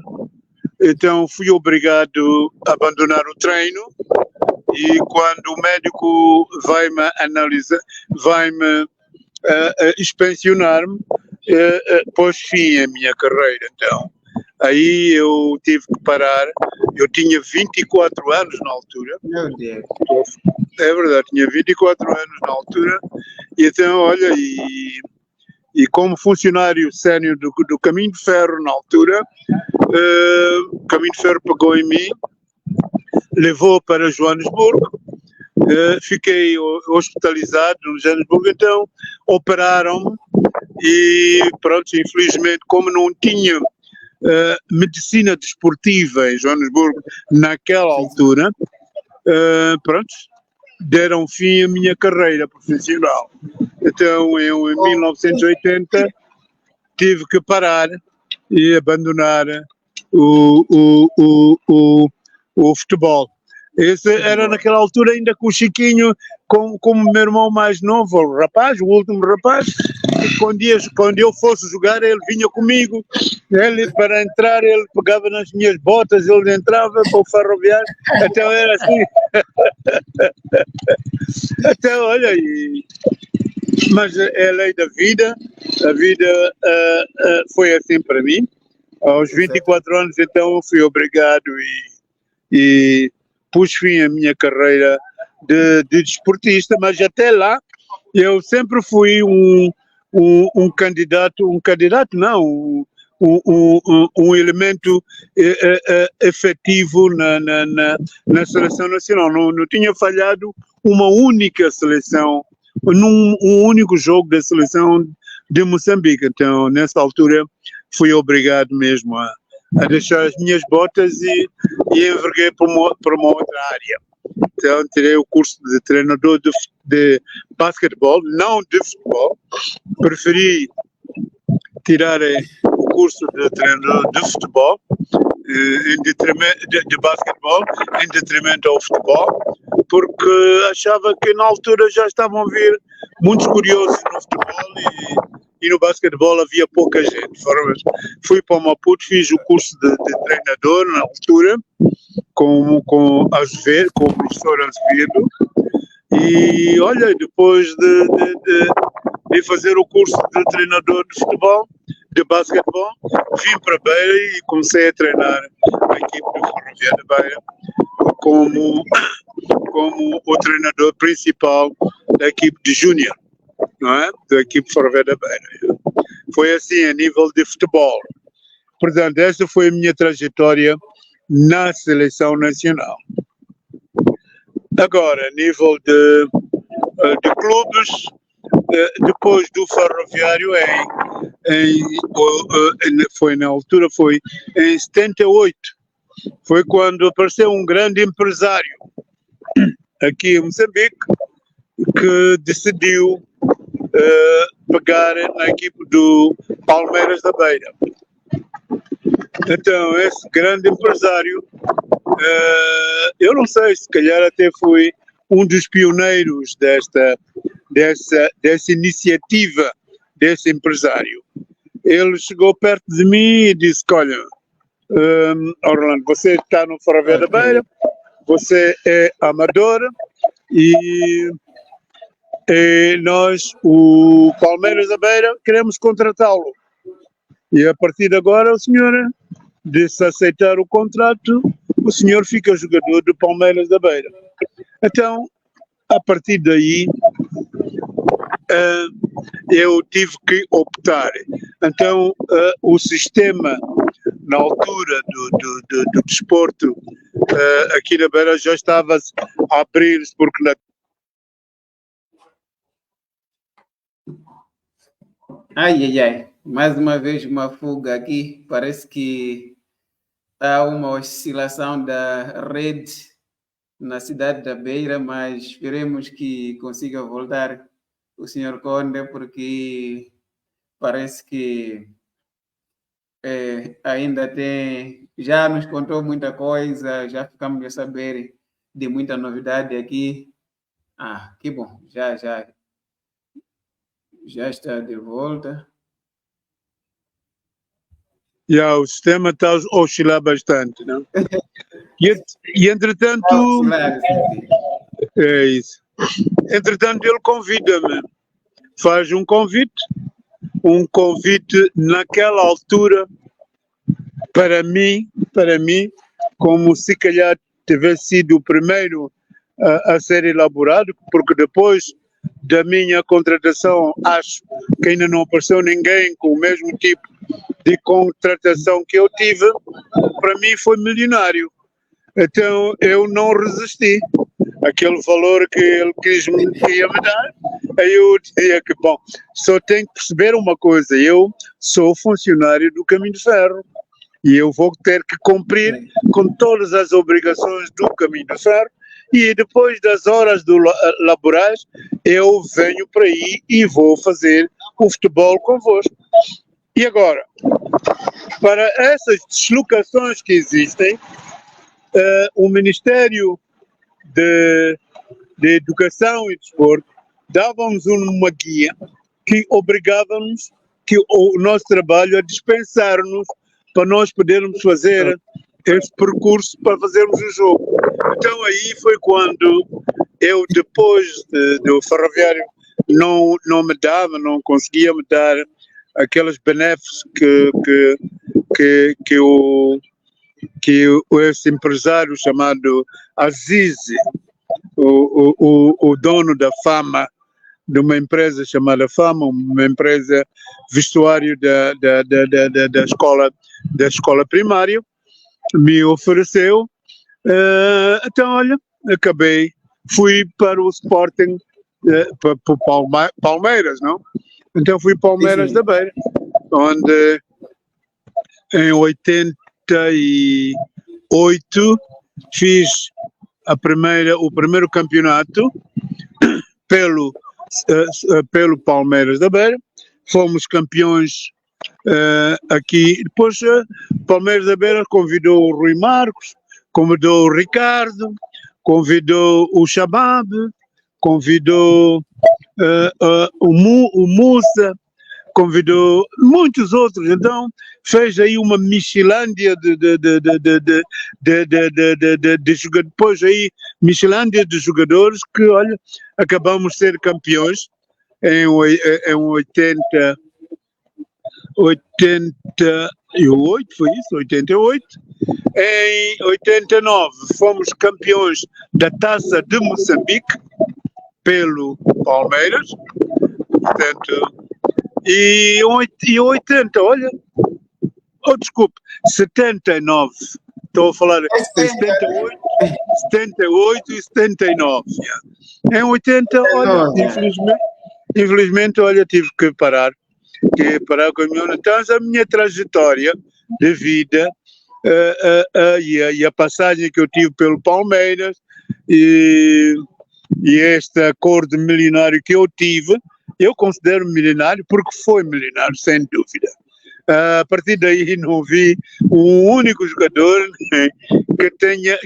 Speaker 2: Então fui obrigado a abandonar o treino e quando o médico vai-me analisar, vai-me inspecionar-me, pôs fim à minha carreira. Então, aí eu tive que parar. Eu tinha 24 anos na altura.
Speaker 1: Meu Deus.
Speaker 2: É verdade, tinha 24 anos na altura. E então, olha, e como funcionário sénior do Caminho de Ferro na altura, o Caminho de Ferro pegou em mim, levou para Joanesburgo, fiquei hospitalizado no Joanesburgo, então operaram-me e pronto, infelizmente como não tinha medicina desportiva em Joanesburgo naquela altura, pronto, deram fim à minha carreira profissional. Então eu em 1980 tive que parar e abandonar o futebol. Esse era naquela altura ainda com o Chiquinho, como meu irmão mais novo, o último rapaz, e quando eu fosse jogar ele vinha comigo, ele para entrar ele pegava nas minhas botas, ele entrava para o Ferroviário, então era assim. Então olha, mas é a lei da vida, a vida foi assim para mim. Aos 24 anos então fui obrigado e pus fim à minha carreira de desportista, mas até lá eu sempre fui um candidato não, um elemento efetivo na seleção nacional. Não tinha falhado uma única seleção, num único jogo da seleção de Moçambique. Então, nessa altura, fui obrigado mesmo a deixar as minhas botas e enverguei para uma outra área. Então, tirei o curso de treinador de basquetebol, não de futebol. Preferi tirar o curso de treinador de futebol, de basquetebol, em detrimento ao futebol, porque achava que na altura já estavam a vir muitos curiosos no futebol e no basquetebol havia pouca gente. Fui para o Maputo, fiz o curso de treinador na altura, com o professor Azevedo, e olha, depois de fazer o curso de treinador de futebol, de basquetebol, vim para Beira e comecei a treinar a equipe do Ferroviário de Beira como o treinador principal da equipe de júnior, não é? Da equipe Ferroviária de Beira. Foi assim a nível de futebol. Portanto, essa foi a minha trajetória na seleção nacional. Agora, a nível de clubes, depois do Ferroviário, foi na altura, foi em 78, foi quando apareceu um grande empresário aqui em Moçambique que decidiu pegar na equipe do Palmeiras da Beira. Então, esse grande empresário, eu não sei, se calhar até foi um dos pioneiros dessa iniciativa desse empresário. Ele chegou perto de mim e disse: olha, Orlando, você está no Ferroviário da Beira, você é amador e nós, o Palmeiras da Beira, queremos contratá-lo. E a partir de agora o senhor, de se aceitar o contrato, o senhor fica jogador do Palmeiras da Beira. Então, a partir daí, eu tive que optar. Então, o sistema, na altura do desporto, aqui na Beira já estava a abrir-se, porque
Speaker 1: Ai. Mais uma vez uma fuga aqui. Parece que há uma oscilação da rede na cidade da Beira, mas esperemos que consiga voltar o senhor Conde, porque parece que ainda já nos contou muita coisa, já ficamos a saber de muita novidade aqui. Que bom, já está de volta.
Speaker 2: O sistema está a oscilar bastante, não? E entretanto, é isso. Entretanto, ele convida-me, faz um convite naquela altura, para mim, como se calhar tivesse sido o primeiro a ser elaborado, porque depois da minha contratação, acho que ainda não apareceu ninguém com o mesmo tipo de contratação que eu tive. Para mim foi milionário. Então eu não resisti. Aquele valor que ele queria me dar, aí eu dizia que, bom, só tenho que perceber uma coisa: eu sou funcionário do Caminho de Ferro e eu vou ter que cumprir com todas as obrigações do Caminho de Ferro, e depois das horas laborais eu venho para aí e vou fazer o futebol convosco. E agora, para essas deslocações que existem, o Ministério de Educação e Desporto dava-nos uma guia que obrigava-nos que o nosso trabalho a dispensar-nos para nós podermos fazer esse percurso para fazermos o jogo. Então aí foi quando eu, depois do ferroviário não conseguia me dar aqueles benefícios que esse empresário chamado Aziz, o dono da Fama, de uma empresa chamada Fama, uma empresa vestuário da escola primária, me ofereceu. Então, olha, fui para o Sporting, para Palmeiras, não? Então fui Palmeiras da Beira, onde em 88 fiz o primeiro campeonato pelo Palmeiras da Beira. Fomos campeões aqui. Depois Palmeiras da Beira convidou o Rui Marcos, convidou o Ricardo, convidou o Shabab, convidou o Musa, convidou muitos outros. Então fez aí uma Michelândia de jogadores, depois aí Michelândia de jogadores que, olha, acabamos de ser campeões em 88, foi isso? 88. Em 89 fomos campeões da Taça de Moçambique pelo Palmeiras. Portanto, e 80, olha, desculpe, 79, estou a falar de 78 e 79. Em 80, olha, infelizmente, olha, tive que parar com a minha. Então, a minha trajetória de vida e a passagem que eu tive pelo Palmeiras e este acordo milionário que eu tive, eu considero milionário porque foi milionário, sem dúvida. A partir daí não vi um único jogador que tenha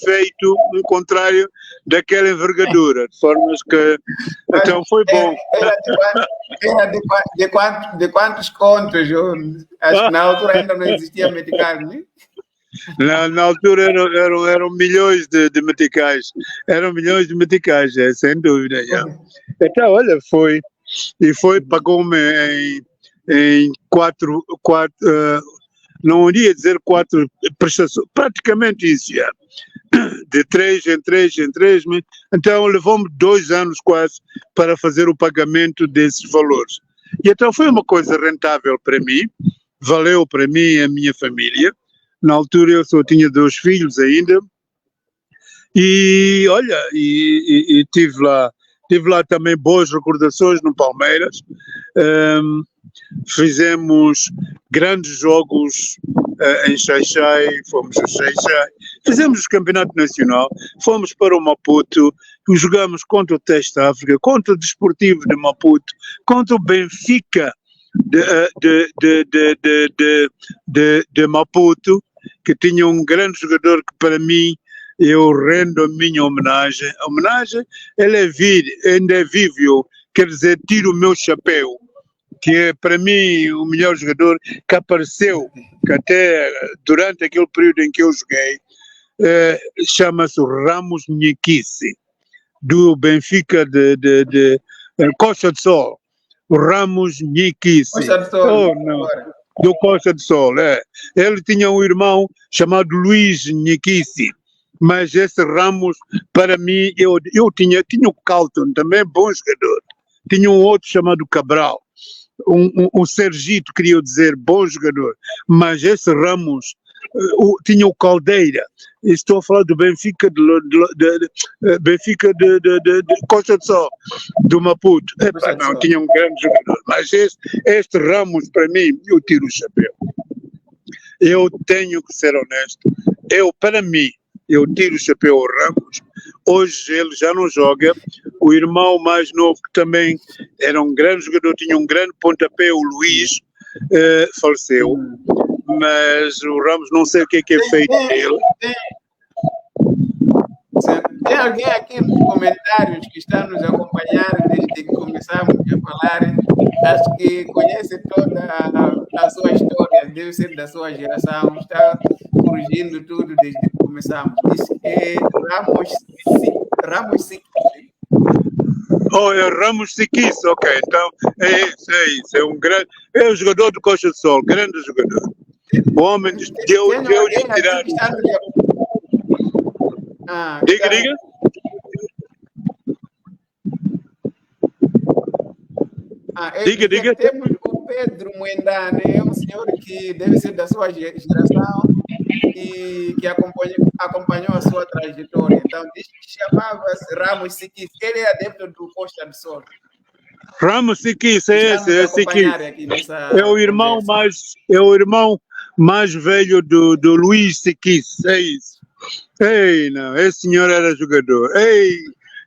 Speaker 2: feito um contrário daquela envergadura, de formas que então foi bom.
Speaker 1: De quantos contos? Acho que na altura ainda não existia meticais, né?
Speaker 2: Na altura eram milhões de meticais. Eram milhões de meticais, sem dúvida. Então, olha, pagou-me em quatro, não iria dizer 4 prestações, praticamente isso, de 3 em 3 em 3, então levou-me 2 anos quase para fazer o pagamento desses valores. E então foi uma coisa rentável para mim, valeu para mim e a minha família. Na altura eu só tinha 2 filhos ainda, e olha, e tive lá também boas recordações no Palmeiras. Fizemos grandes jogos em Xai-Xai, fomos a Xai-Xai, fizemos o campeonato nacional, fomos para o Maputo, jogamos contra o Teste África, contra o Desportivo de Maputo, contra o Benfica de Maputo, que tinha um grande jogador que para mim eu rendo a minha homenagem. A homenagem, ele ainda é vivo, quer dizer, tiro o meu chapéu que é para mim o melhor jogador que apareceu, que até durante aquele período em que eu joguei, chama-se Ramos Nhequice, do Benfica de Costa do Sol. O Ramos Nhequice.
Speaker 1: Costa do Sol.
Speaker 2: Oh, não. Do Costa do Sol, é. Ele tinha um irmão chamado Luís Nhequice, mas esse Ramos, para mim, eu tinha o Carlton, também bom jogador. Tinha um outro chamado Cabral, um Sergito, queria dizer, bom jogador, mas esse Ramos, tinha o Caldeira. Estou a falar do Benfica Benfica de Costa do Sol, do Maputo. Não, tinha um grande jogador, mas este Ramos, para mim, eu tiro o chapéu. Eu tenho que ser honesto. Para mim, eu tiro o chapéu ao Ramos. Hoje ele já não joga. O irmão mais novo, que também era um grande jogador, tinha um grande pontapé, o Luís, faleceu. Mas o Ramos, não sei o que é feito dele.
Speaker 1: Tem alguém aqui nos comentários que está nos acompanhando desde que começamos a falar, acho que conhece toda a sua história, deve ser da sua geração, está corrigindo tudo desde que começamos. Diz que é Ramos Siquis.
Speaker 2: Oh, é Ramos Siquis, ok, então é isso, é um grande, é o jogador do Costa do Sol, grande jogador. O homem deu-lhe tirar. Diga. Diga.
Speaker 1: Temos o Pedro Moendane, é um senhor que deve ser da sua geração e que acompanhou a sua trajetória. Então, diz que chamava-se Ramos Siquis. Ele é adepto do Costa do Sol.
Speaker 2: Ramos Siquis, é Siquis. É o irmão mais velho do Luís Siquis, é isso. Ei, não, esse senhor era jogador. Ei,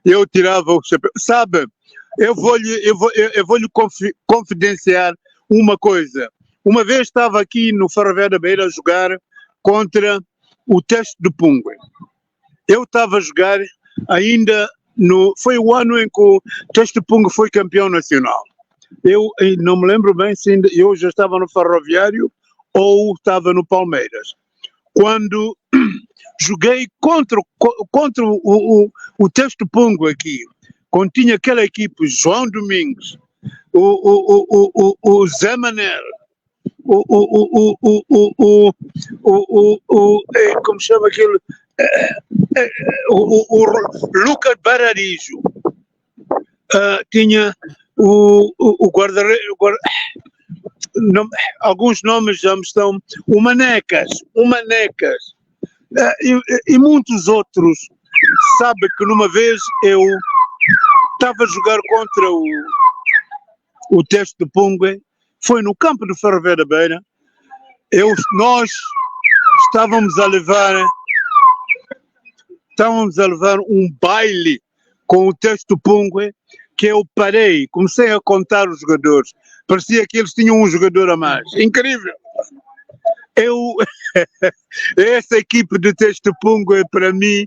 Speaker 2: eu tirava o chapéu. Sabe, eu vou lhe confidenciar uma coisa. Uma vez estava aqui no Ferroviário da Beira a jogar contra o Teste de Pungue. Eu estava a jogar ainda foi o ano em que o Teste de Pungue foi campeão nacional. Eu não me lembro bem se ainda eu já estava no Ferroviário ou estava no Palmeiras. Quando joguei contra o Teste de Pungue aqui, quando tinha aquela equipe, João Domingos, o Zé Manel, como chama aquele, o Lucas Bararijo, tinha o guarda-redes, alguns nomes já me estão, o Manecas, e muitos outros. Sabe que numa vez eu estava a jogar contra o Teste de Pungue, foi no campo do Ferroviário da Beira, nós estávamos a levar um baile com o Teste de Pungue, que eu parei, comecei a contar os jogadores, parecia que eles tinham um jogador a mais, incrível. Essa equipe de Teste de Pungue, para mim,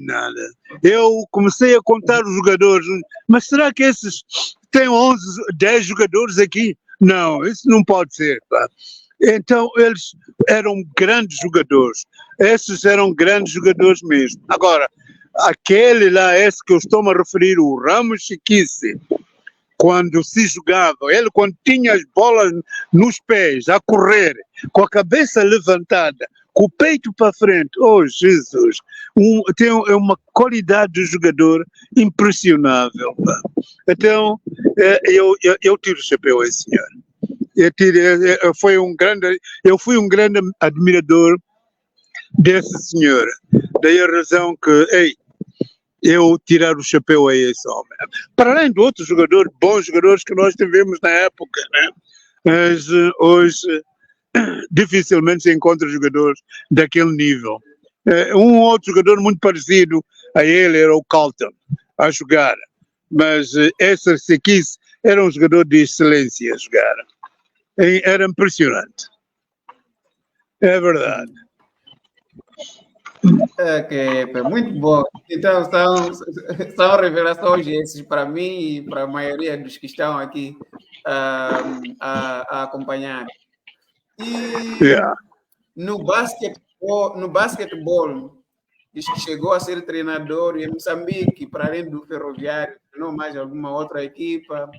Speaker 2: nada. Eu comecei a contar os jogadores, mas será que esses têm 10 jogadores aqui? Não, isso não pode ser, pá. Então, eles eram grandes jogadores. Esses eram grandes jogadores mesmo. Agora, aquele lá, esse que eu estou a referir, o Ramos Siquis, quando se jogava, ele quando tinha as bolas nos pés, a correr, com a cabeça levantada, com o peito para frente, oh Jesus, tem uma qualidade de jogador impressionável. Pá. Então, eu tiro o chapéu a esse senhor. Eu fui um grande admirador desse senhor. Daí a razão que, eu tirar o chapéu a esse homem. Para além de outros jogadores, bons jogadores que nós tivemos na época, né? Mas hoje dificilmente se encontra jogadores daquele nível. Um outro jogador muito parecido a ele era o Carlton, a jogar. Mas esse Siquis era um jogador de excelência a jogar. Era impressionante. É verdade.
Speaker 1: Ok, muito bom. Então, são revelações esses para mim e para a maioria dos que estão aqui. a acompanhar. E
Speaker 2: Yeah.
Speaker 1: no basquetebol, diz que chegou a ser treinador em Moçambique, para além do Ferroviário, não mais alguma outra equipa.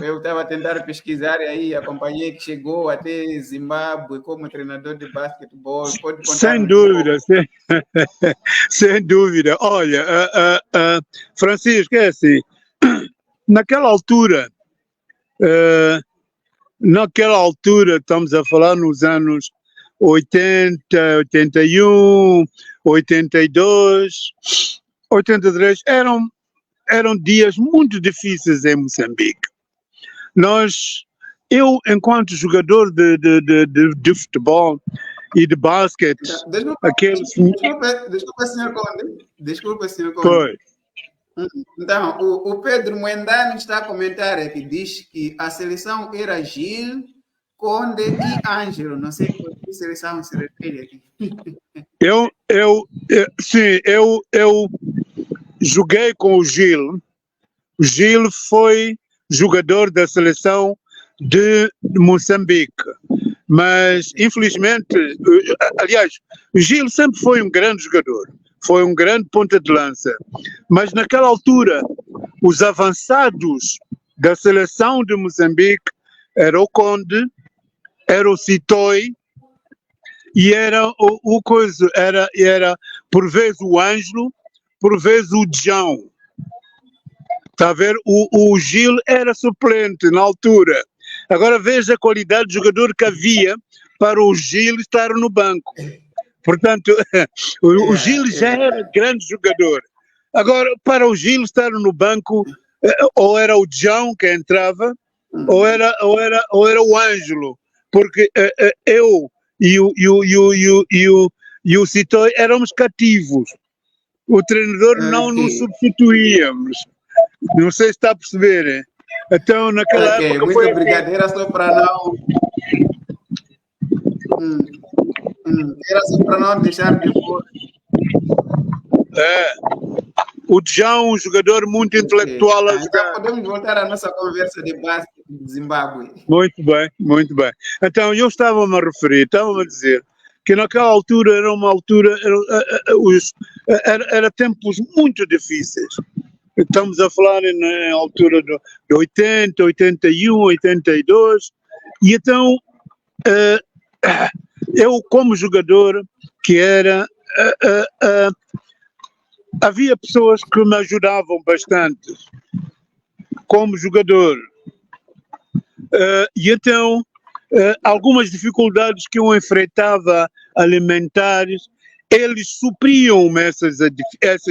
Speaker 1: Eu estava a tentar pesquisar aí, acompanhei que chegou até Zimbábue como treinador de basquetebol. Pode contar
Speaker 2: Sem dúvida, sem dúvida. Olha, Francisco, é assim, naquela altura, estamos a falar nos anos 80, 81, 82, 83, eram dias muito difíceis em Moçambique. Eu, enquanto jogador de futebol e de basquete,
Speaker 1: Desculpa, senhor Conde. Desculpa, senhor Conde.
Speaker 2: Foi.
Speaker 1: Então, o Pedro Moendano está a comentar aqui, diz que a seleção era Gil, Conde e Ângelo. Não sei por que seleção se refere aqui.
Speaker 2: Sim, eu joguei com o Gil. O Gil foi jogador da seleção de Moçambique, mas infelizmente, aliás, o Gil sempre foi um grande jogador, foi um grande ponta de lança, mas naquela altura os avançados da seleção de Moçambique era o Conde, era o Sitoy e era era por vezes o Ângelo, por vezes o João. Está a ver? O Gil era suplente na altura. Agora veja a qualidade de jogador que havia para o Gil estar no banco. Portanto, o Gil já era grande jogador. Agora, para o Gil estar no banco, ou era o João que entrava, ou era o Ângelo. Porque eu e o Sitoy éramos cativos. O treinador não nos substituíamos. Não sei se está a perceber. Hein? Então, naquela época.
Speaker 1: Muito obrigado. Era só para não. Era só para não deixar de fora.
Speaker 2: O João, um jogador muito intelectual a jogar.
Speaker 1: Então, podemos voltar à nossa conversa de basquete de Zimbábue.
Speaker 2: Muito bem, muito bem. Então, eu estava-me a referir, estava-me a dizer que naquela altura era uma altura, era tempos muito difíceis. Estamos a falar na altura de 80, 81, 82, e então eu como jogador que era, havia pessoas que me ajudavam bastante como jogador, e então algumas dificuldades que eu enfrentava alimentares, eles supriam essas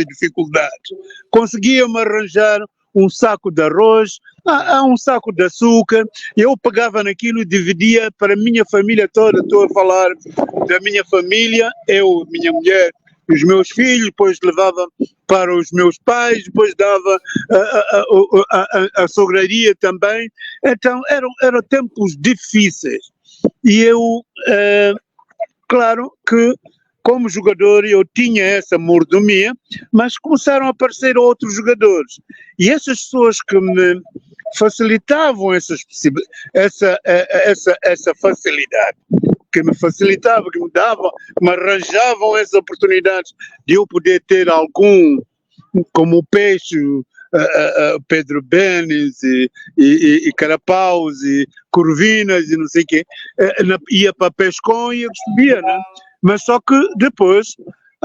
Speaker 2: dificuldades. Conseguiam-me arranjar um saco de arroz, um saco de açúcar, eu pegava naquilo e dividia para a minha família toda. Estou a falar da minha família, eu, minha mulher, os meus filhos, depois levava para os meus pais, depois dava a sograria também. Então eram tempos difíceis. E eu, claro que como jogador eu tinha essa mordomia, mas começaram a aparecer outros jogadores. E essas pessoas que me facilitavam essa facilidade, que me facilitavam, que me davam, me arranjavam essas oportunidades de eu poder ter algum, como o Peixe, Pedro Benes e Carapaus e Corvinas e não sei o quê, ia para Pescom e eu recebia, né? Mas só que depois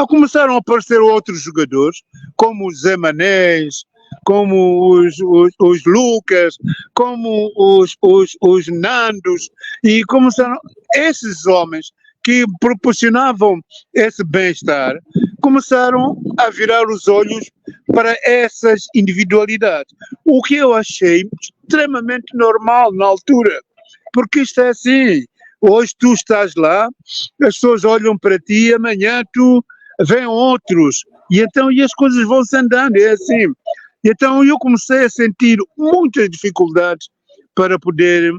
Speaker 2: começaram a aparecer outros jogadores, como os Zé Manés, como os Lucas, como os Nandos, e começaram esses homens que proporcionavam esse bem-estar, começaram a virar os olhos para essas individualidades, o que eu achei extremamente normal na altura, porque isto é assim. Hoje tu estás lá, as pessoas olham para ti, amanhã vêm outros, e então as coisas vão-se andando, é assim. Então eu comecei a sentir muitas dificuldades para poder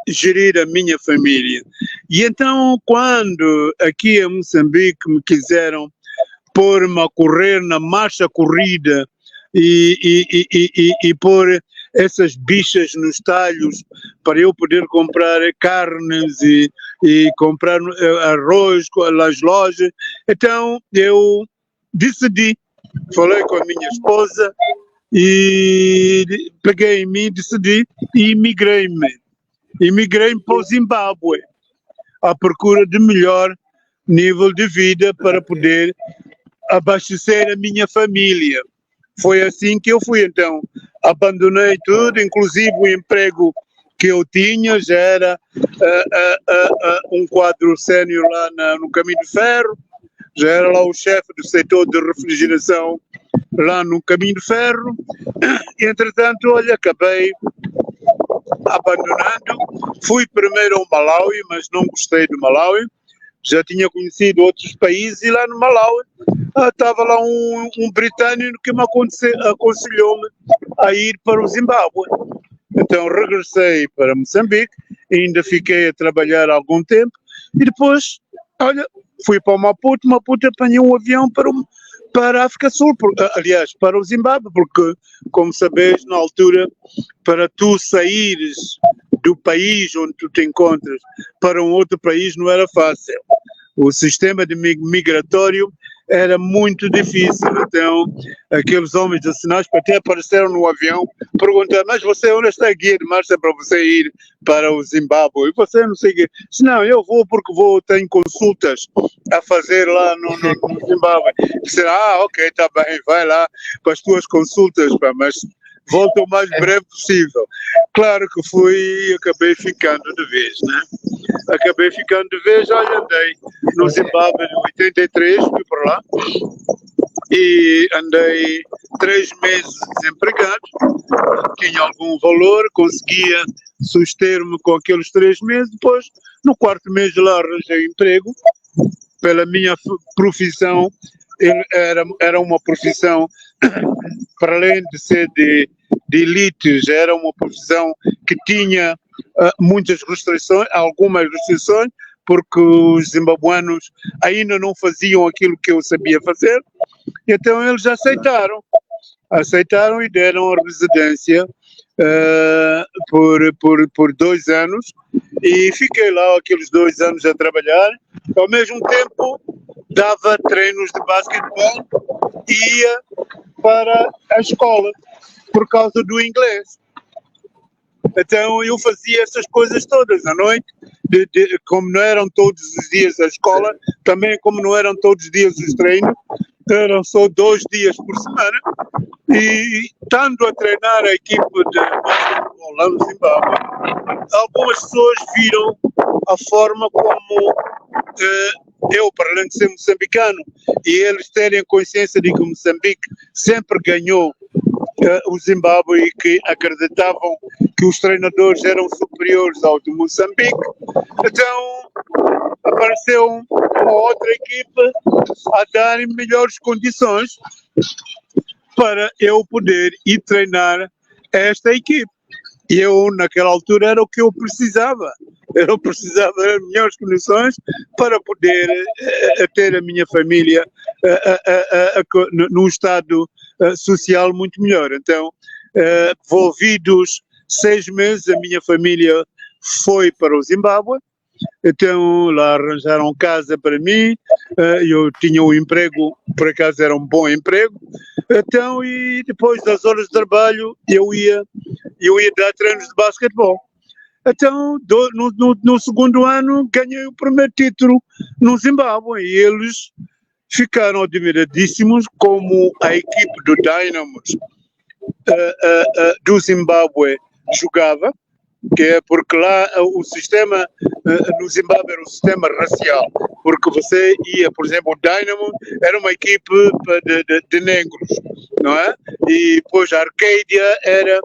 Speaker 2: gerir a minha família. E então quando aqui em Moçambique me quiseram pôr-me a correr na marcha corrida e pôr essas bichas nos talhos para eu poder comprar carnes e comprar arroz nas lojas. Então eu decidi, falei com a minha esposa e peguei em mim, decidi e imigrei para o Zimbábue à procura de melhor nível de vida para poder abastecer a minha família. Foi assim que eu fui, então abandonei tudo, inclusive o emprego que eu tinha, já era um quadro sénior lá no Caminho de Ferro, já era lá o chefe do setor de refrigeração lá no Caminho de Ferro, e entretanto, olha, acabei abandonando, fui primeiro ao Malawi, mas não gostei do Malawi, já tinha conhecido outros países e lá no Malawi estava lá um britânico que me aconselhou-me a ir para o Zimbábue. Então regressei para Moçambique, ainda fiquei a trabalhar algum tempo e depois, olha, fui para o Maputo, apanhei um avião para a África Sul, aliás, para o Zimbábue, porque, como sabes, na altura, para tu saíres do país onde tu te encontras para um outro país não era fácil. O sistema de migratório era muito difícil, então aqueles homens de sinais até apareceram no avião, perguntaram, mas você, onde está a guia de marcha para você ir para o Zimbábue? E você não sei o quê. Disse, não, eu vou porque tenho consultas a fazer lá no Zimbábue. Disse, ok, está bem, vai lá para as tuas consultas, mas volta o mais breve possível. Claro que fui e acabei ficando de vez, né? Acabei ficando de vez, olha, andei no Zimbábue em 83, fui para lá e andei 3 meses desempregado, tinha algum valor, conseguia suster-me com aqueles 3 meses, depois no 4º mês lá arranjei emprego, pela minha profissão, era uma profissão, para além de ser de elites, era uma profissão que tinha muitas restrições, algumas restrições, porque os zimbabuanos ainda não faziam aquilo que eu sabia fazer, então eles aceitaram e deram a residência por 2 anos e fiquei lá aqueles 2 anos a trabalhar, ao mesmo tempo dava treinos de basquetebol e ia para a escola por causa do inglês. Então eu fazia essas coisas todas à noite, como não eram todos os dias a escola, também como não eram todos os dias os treinos, eram só 2 dias por semana, e estando a treinar a equipe de basquetebol lá no Zimbábue, algumas pessoas viram a forma como eu, para além de ser moçambicano, e eles terem consciência de que o Moçambique sempre ganhou o Zimbábue e que acreditavam que os treinadores eram superiores aos de Moçambique, então apareceu uma outra equipe a dar melhores condições para eu poder ir treinar esta equipe. E eu, naquela altura, era o que eu precisava. Eu precisava de melhores condições para poder ter a minha família num estado social muito melhor. Então, envolvidos 6 meses, a minha família foi para o Zimbábue. Então lá arranjaram casa para mim, eu tinha um emprego, por acaso era um bom emprego, então e depois das horas de trabalho eu ia dar treinos de basquetebol. Então no 2º ano ganhei o primeiro título no Zimbábue e eles ficaram admiradíssimos como a equipe do Dynamos do Zimbábue jogava, que é porque lá o sistema no Zimbábue era um sistema racial, porque você ia, por exemplo, o Dynamo era uma equipe de negros, não é? E depois a Arcadia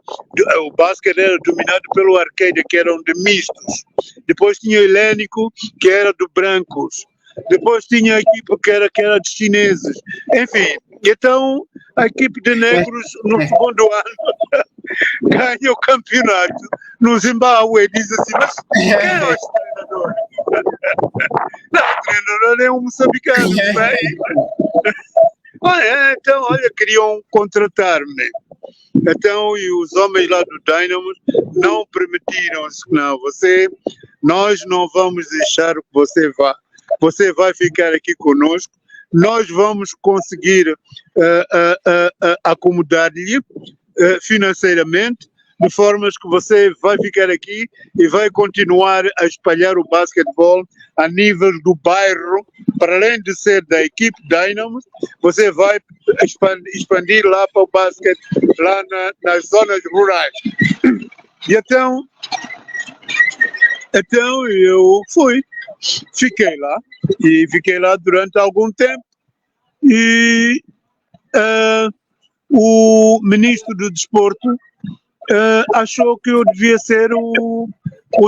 Speaker 2: o basquete era dominado pelo Arcadia, que eram de mistos. Depois tinha o Helênico, que era de brancos. Depois tinha a equipe que era de chineses. Enfim, então a equipe de negros no 2º ano ganha o campeonato no Zimbábue. Diz assim, mas quem é esse treinador? Não, o treinador é um moçambicano. Então, olha, queriam contratar-me. Então, e os homens lá do Dynamo não permitiram, não, nós não vamos deixar que você vai ficar aqui conosco, nós vamos conseguir acomodar-lhe financeiramente, de formas que você vai ficar aqui e vai continuar a espalhar o basquetebol a nível do bairro, para além de ser da equipe Dynamo, você vai expandir lá para o basquete, lá nas zonas rurais. E então eu fiquei lá durante algum tempo e o ministro do Desporto achou que eu devia ser o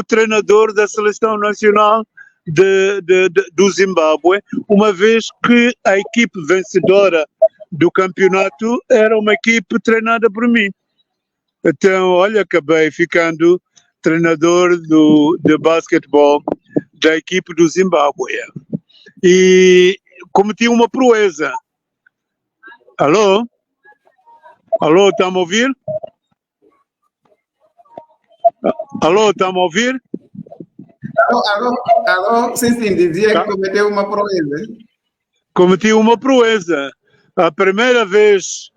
Speaker 2: treinador da seleção nacional do Zimbábue, uma vez que a equipe vencedora do campeonato era uma equipe treinada por mim. Então, olha, acabei ficando treinador de basquetebol da equipe do Zimbábue. E cometi uma proeza. Alô? Alô, está a me ouvir? Alô, está a me ouvir?
Speaker 1: Alô, sim, dizia que cometeu uma proeza.
Speaker 2: Cometi uma proeza. A primeira vez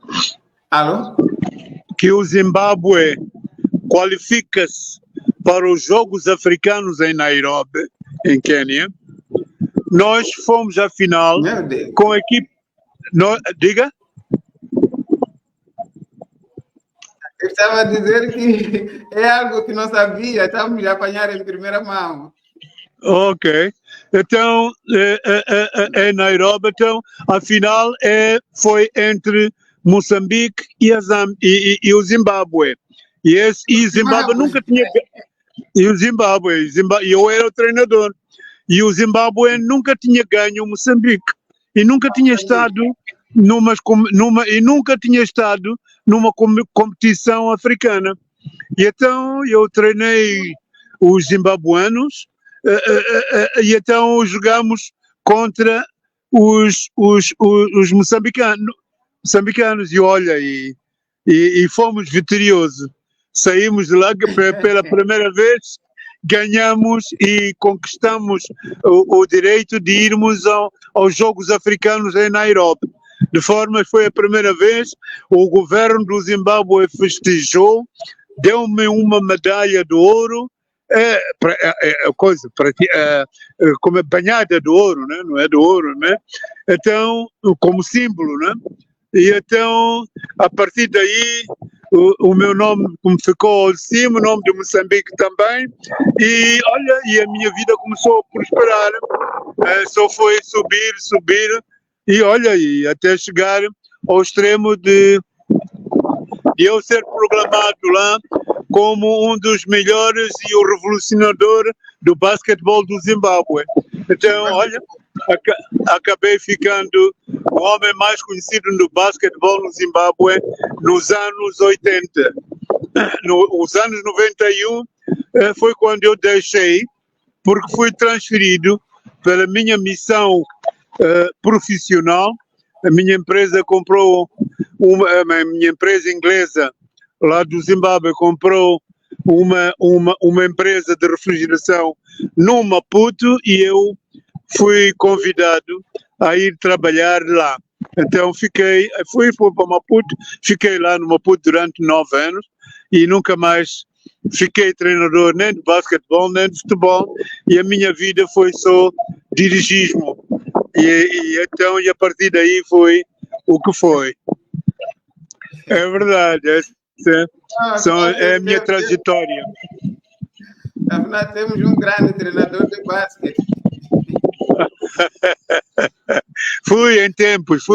Speaker 2: que o Zimbábue qualifica-se para os Jogos Africanos em Nairobi, em Quênia, nós fomos à final com a equipe... Diga?
Speaker 1: Eu estava a dizer que é algo que não sabia, estamos a apanhar em primeira mão.
Speaker 2: Ok. Então, é Nairobi, então, a final foi entre Moçambique e o Zimbábue. E o Zimbábue nunca tinha... E o Zimbábue, eu era o treinador. E o Zimbábue nunca tinha ganho o Moçambique. E nunca tinha estado numa competição africana. E então eu treinei os zimbabuanos e então jogamos contra os moçambicanos. E olha, e fomos vitoriosos. Saímos de lá pela primeira vez, ganhamos e conquistamos o direito de irmos aos Jogos Africanos em Nairobi. De forma que foi a primeira vez, o governo do Zimbábue festejou, deu-me uma medalha de ouro, como banhada de ouro, né? Não é de ouro, né? Então, como símbolo, né? E então, a partir daí, o meu nome ficou de cima, o nome de Moçambique também, e olha, e a minha vida começou a prosperar, só foi subir, e olha, e até chegar ao extremo de eu ser proclamado lá como um dos melhores e o revolucionador do basquetebol do Zimbábue. Então, olha, acabei ficando o homem mais conhecido no basquetebol no Zimbábue nos anos 80. Nos anos 91 foi quando eu deixei, porque fui transferido pela minha missão profissional. A minha empresa comprou, a minha empresa inglesa lá do Zimbábue comprou uma empresa de refrigeração no Maputo e eu fui convidado a ir trabalhar lá. Então fui para Maputo, fiquei lá no Maputo durante 9 anos e nunca mais fiquei treinador nem de basquetebol, nem de futebol, e a minha vida foi só dirigismo. E então, e a partir daí foi o que foi. É verdade, é a minha trajetória.
Speaker 1: Afinal, temos um grande treinador de basquete.
Speaker 2: Fui em tempos.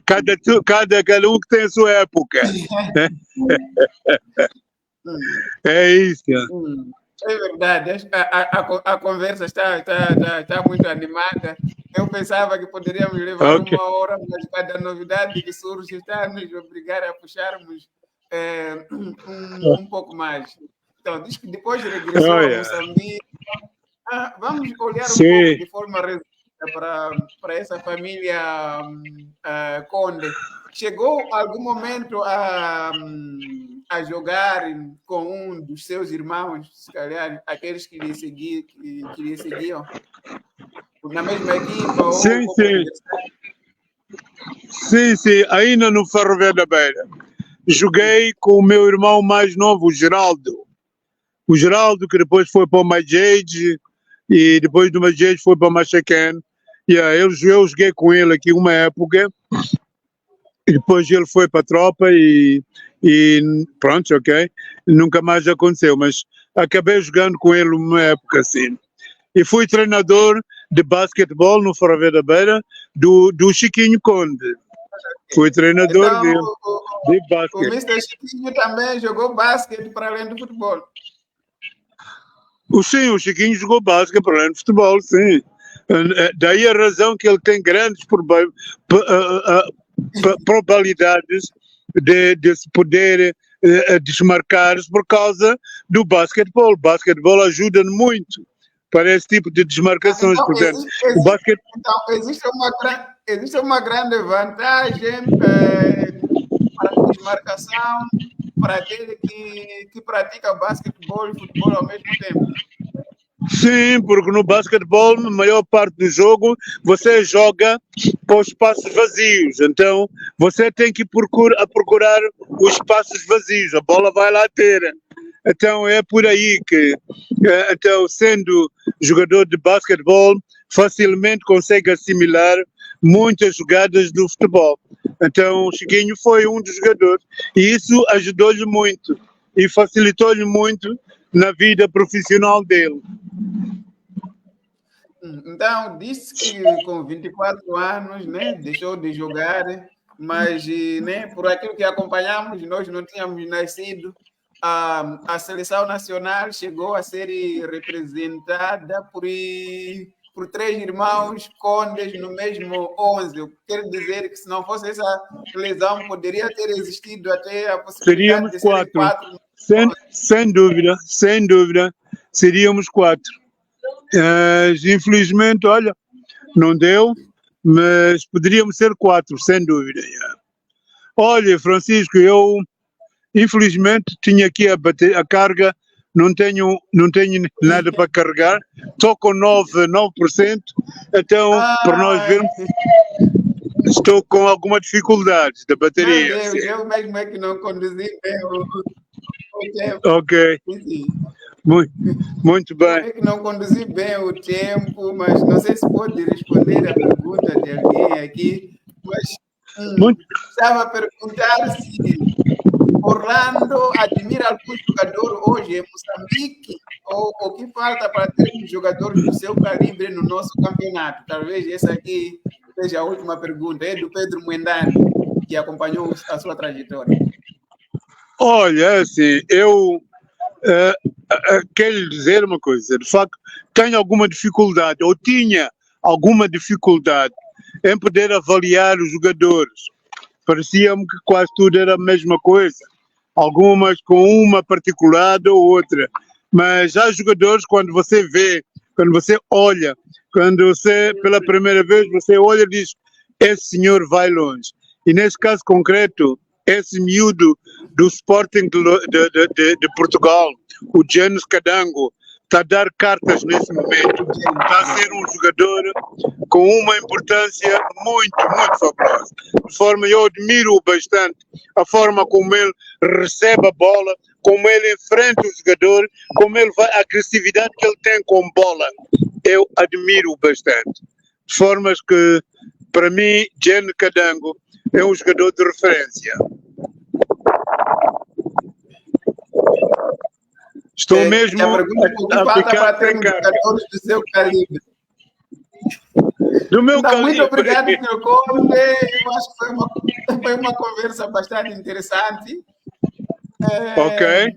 Speaker 2: Cada um que tem a sua época. É isso.
Speaker 1: É verdade, a conversa está muito animada. Eu pensava que poderíamos levar uma hora, mas cada novidade que surge está a nos obrigar a puxarmos um pouco mais. Então, diz que depois regressou a Moçambique. Vamos olhar um pouco de forma resumida para essa família Conde. Chegou algum momento a jogar com um dos seus irmãos, se calhar aqueles que lhe seguiam, na mesma equipa ou
Speaker 2: Sim,
Speaker 1: como
Speaker 2: sim. Sim, ainda no Ferroviário da Beira. Joguei com o meu irmão mais novo, o Geraldo. O Geraldo, que depois foi para o Majade, e depois do Majade foi para o Machacan. Eu joguei com ele aqui uma época, e depois ele foi para a tropa e pronto, ok. Nunca mais aconteceu, mas acabei jogando com ele uma época assim. E fui treinador de basquetebol no Ferroviário da Beira do Chiquinho Conde. Fui treinador
Speaker 1: então,
Speaker 2: dele, de
Speaker 1: o
Speaker 2: basquete.
Speaker 1: Mr. Chiquinho também jogou basquete para além do futebol.
Speaker 2: Sim, o Chiquinho jogou basquete para além do futebol, sim. Daí a razão que ele tem grandes probabilidades de se poder desmarcar-se por causa do basquetebol. O basquetebol ajuda muito para esse tipo de desmarcações.
Speaker 1: Então,
Speaker 2: Portanto, o basquete...
Speaker 1: existe uma grande vantagem para a desmarcação para aquele que pratica basquetebol e futebol ao mesmo tempo.
Speaker 2: Sim, porque no basquetebol, na maior parte do jogo, você joga com espaços vazios. Então, você tem que procurar os espaços vazios. A bola vai lá ter. Então, é por aí que, então, sendo jogador de basquetebol, facilmente consegue assimilar muitas jogadas do futebol. Então, o Chiquinho foi um dos jogadores. E isso ajudou-lhe muito e facilitou-lhe muito na vida profissional dele.
Speaker 1: Então, disse que com 24 anos, né, deixou de jogar, mas né, por aquilo que acompanhamos, nós não tínhamos nascido. A seleção nacional chegou a ser representada por 3 irmãos Condes no mesmo 11. Eu quero dizer que se não fosse essa lesão, poderia ter existido até a possibilidade
Speaker 2: Seríamos
Speaker 1: de serem 4.
Speaker 2: Sem dúvida, seríamos 4. Infelizmente, olha, não deu, mas poderíamos ser 4, sem dúvida. Olha, Francisco, eu infelizmente tinha aqui a carga, não tenho nada para carregar, estou com 9%, então, para nós vermos, estou com alguma dificuldade da bateria.
Speaker 1: Meu Deus, eu mesmo é que não conduzi bem o tempo.
Speaker 2: Ok.
Speaker 1: Sim.
Speaker 2: Muito bem.
Speaker 1: Eu é que não conduzi bem o tempo, mas não sei se pode responder a pergunta de alguém aqui, mas estava a perguntar se Orlando admira algum jogador hoje em Moçambique ou o que falta para termos jogadores do seu calibre no nosso campeonato? Talvez essa aqui seja a última pergunta. É do Pedro Mwendani, que acompanhou a sua trajetória.
Speaker 2: Olha, assim, eu quero lhe dizer uma coisa. De facto, tenho alguma dificuldade, ou tinha alguma dificuldade em poder avaliar os jogadores. Parecia-me que quase tudo era a mesma coisa. Algumas com uma particularidade ou outra. Mas há jogadores, quando você vê, quando você olha, quando você, pela primeira vez, você olha e diz, esse senhor vai longe. E nesse caso concreto, esse miúdo do Sporting de Portugal, o Janus Cadango, está a dar cartas nesse momento, está a ser um jogador com uma importância muito, muito fabulosa. De forma, eu admiro bastante a forma como ele recebe a bola, como ele enfrenta o jogador, como ele vai, a agressividade que ele tem com bola. Eu admiro bastante. De formas que, para mim, Janus Cadango é um jogador de referência. Estou mesmo
Speaker 1: a ficar sem jogadores do seu calibre.
Speaker 2: Do meu
Speaker 1: então,
Speaker 2: calibre.
Speaker 1: Muito obrigado, Sr. Conde. Eu acho que foi uma conversa bastante interessante.
Speaker 2: Ok.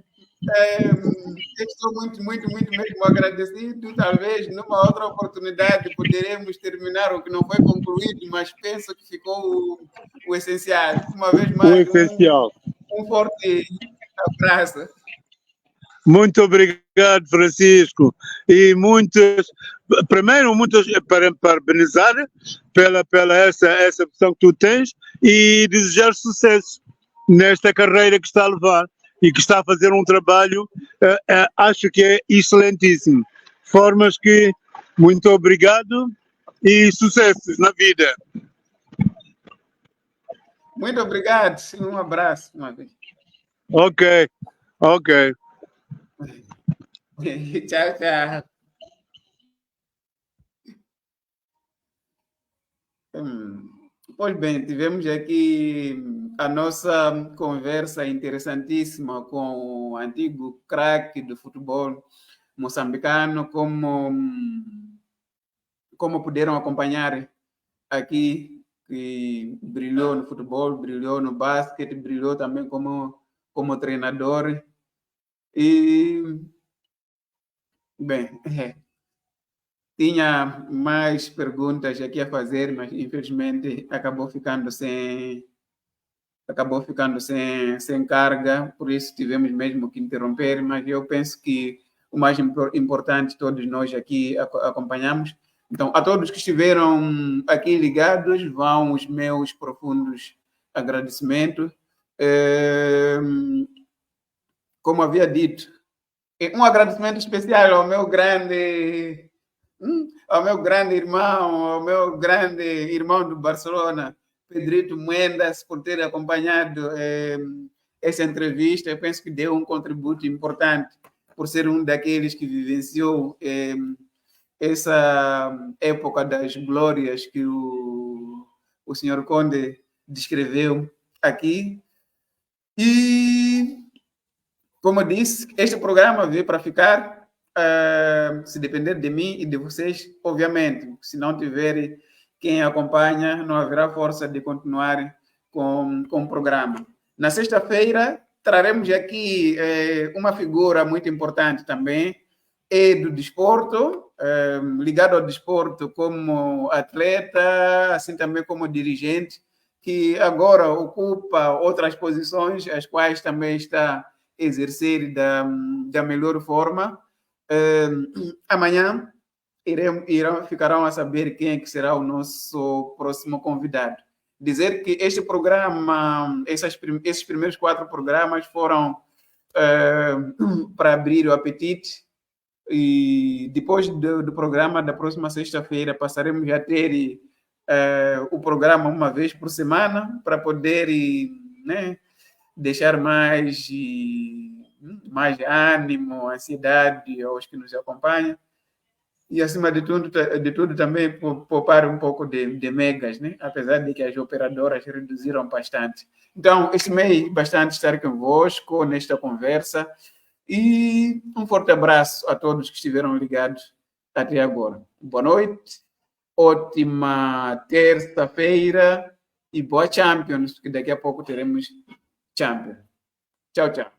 Speaker 1: Estou muito mesmo agradecido. Talvez numa outra oportunidade poderemos terminar o que não foi concluído, mas penso que ficou o essencial. Uma vez mais,
Speaker 2: o essencial.
Speaker 1: Um forte abraço.
Speaker 2: Muito obrigado, Francisco. E primeiro, para parabenizar pela essa opção que tu tens e desejar sucesso nesta carreira que está a levar e que está a fazer um trabalho, acho que é excelentíssimo. Formas que, muito obrigado e sucessos na vida.
Speaker 1: Muito obrigado. Um abraço.
Speaker 2: Ok.
Speaker 1: Tchau, tchau. Pois bem, tivemos aqui a nossa conversa interessantíssima com o antigo craque do futebol moçambicano, como puderam acompanhar aqui, que brilhou no futebol, brilhou no basquete, brilhou também como treinador. E, bem, tinha mais perguntas aqui a fazer, mas infelizmente acabou ficando sem carga, por isso tivemos mesmo que interromper, mas eu penso que o mais importante todos nós aqui acompanhamos. Então, a todos que estiveram aqui ligados, vão os meus profundos agradecimentos. Como havia dito, um agradecimento especial ao meu grande irmão, ao meu grande irmão do Barcelona, Pedrito Mendes, por ter acompanhado essa entrevista. Eu penso que deu um contributo importante, por ser um daqueles que vivenciou essa época das glórias que o senhor Conde descreveu aqui. E, como eu disse, este programa veio para ficar. Se depender de mim e de vocês, obviamente, se não tiver quem acompanha, não haverá força de continuar com o programa. Na sexta-feira, traremos aqui uma figura muito importante também, do desporto, ligado ao desporto como atleta, assim também como dirigente, que agora ocupa outras posições, as quais também está a exercer da melhor forma. Amanhã ficarão a saber quem é que será o nosso próximo convidado. Dizer que este programa, esses primeiros 4 programas foram para abrir o apetite, e depois do programa da próxima sexta-feira passaremos a ter o programa uma vez por semana, para poder deixar mais ânimo, ansiedade aos que nos acompanham, e acima de tudo também poupar um pouco de megas, né? Apesar de que as operadoras reduziram bastante. Então, estimei bastante estar convosco nesta conversa, e um forte abraço a todos que estiveram ligados até agora. Boa noite, ótima terça-feira e boa Champions, porque daqui a pouco teremos Champions. Tchau, tchau.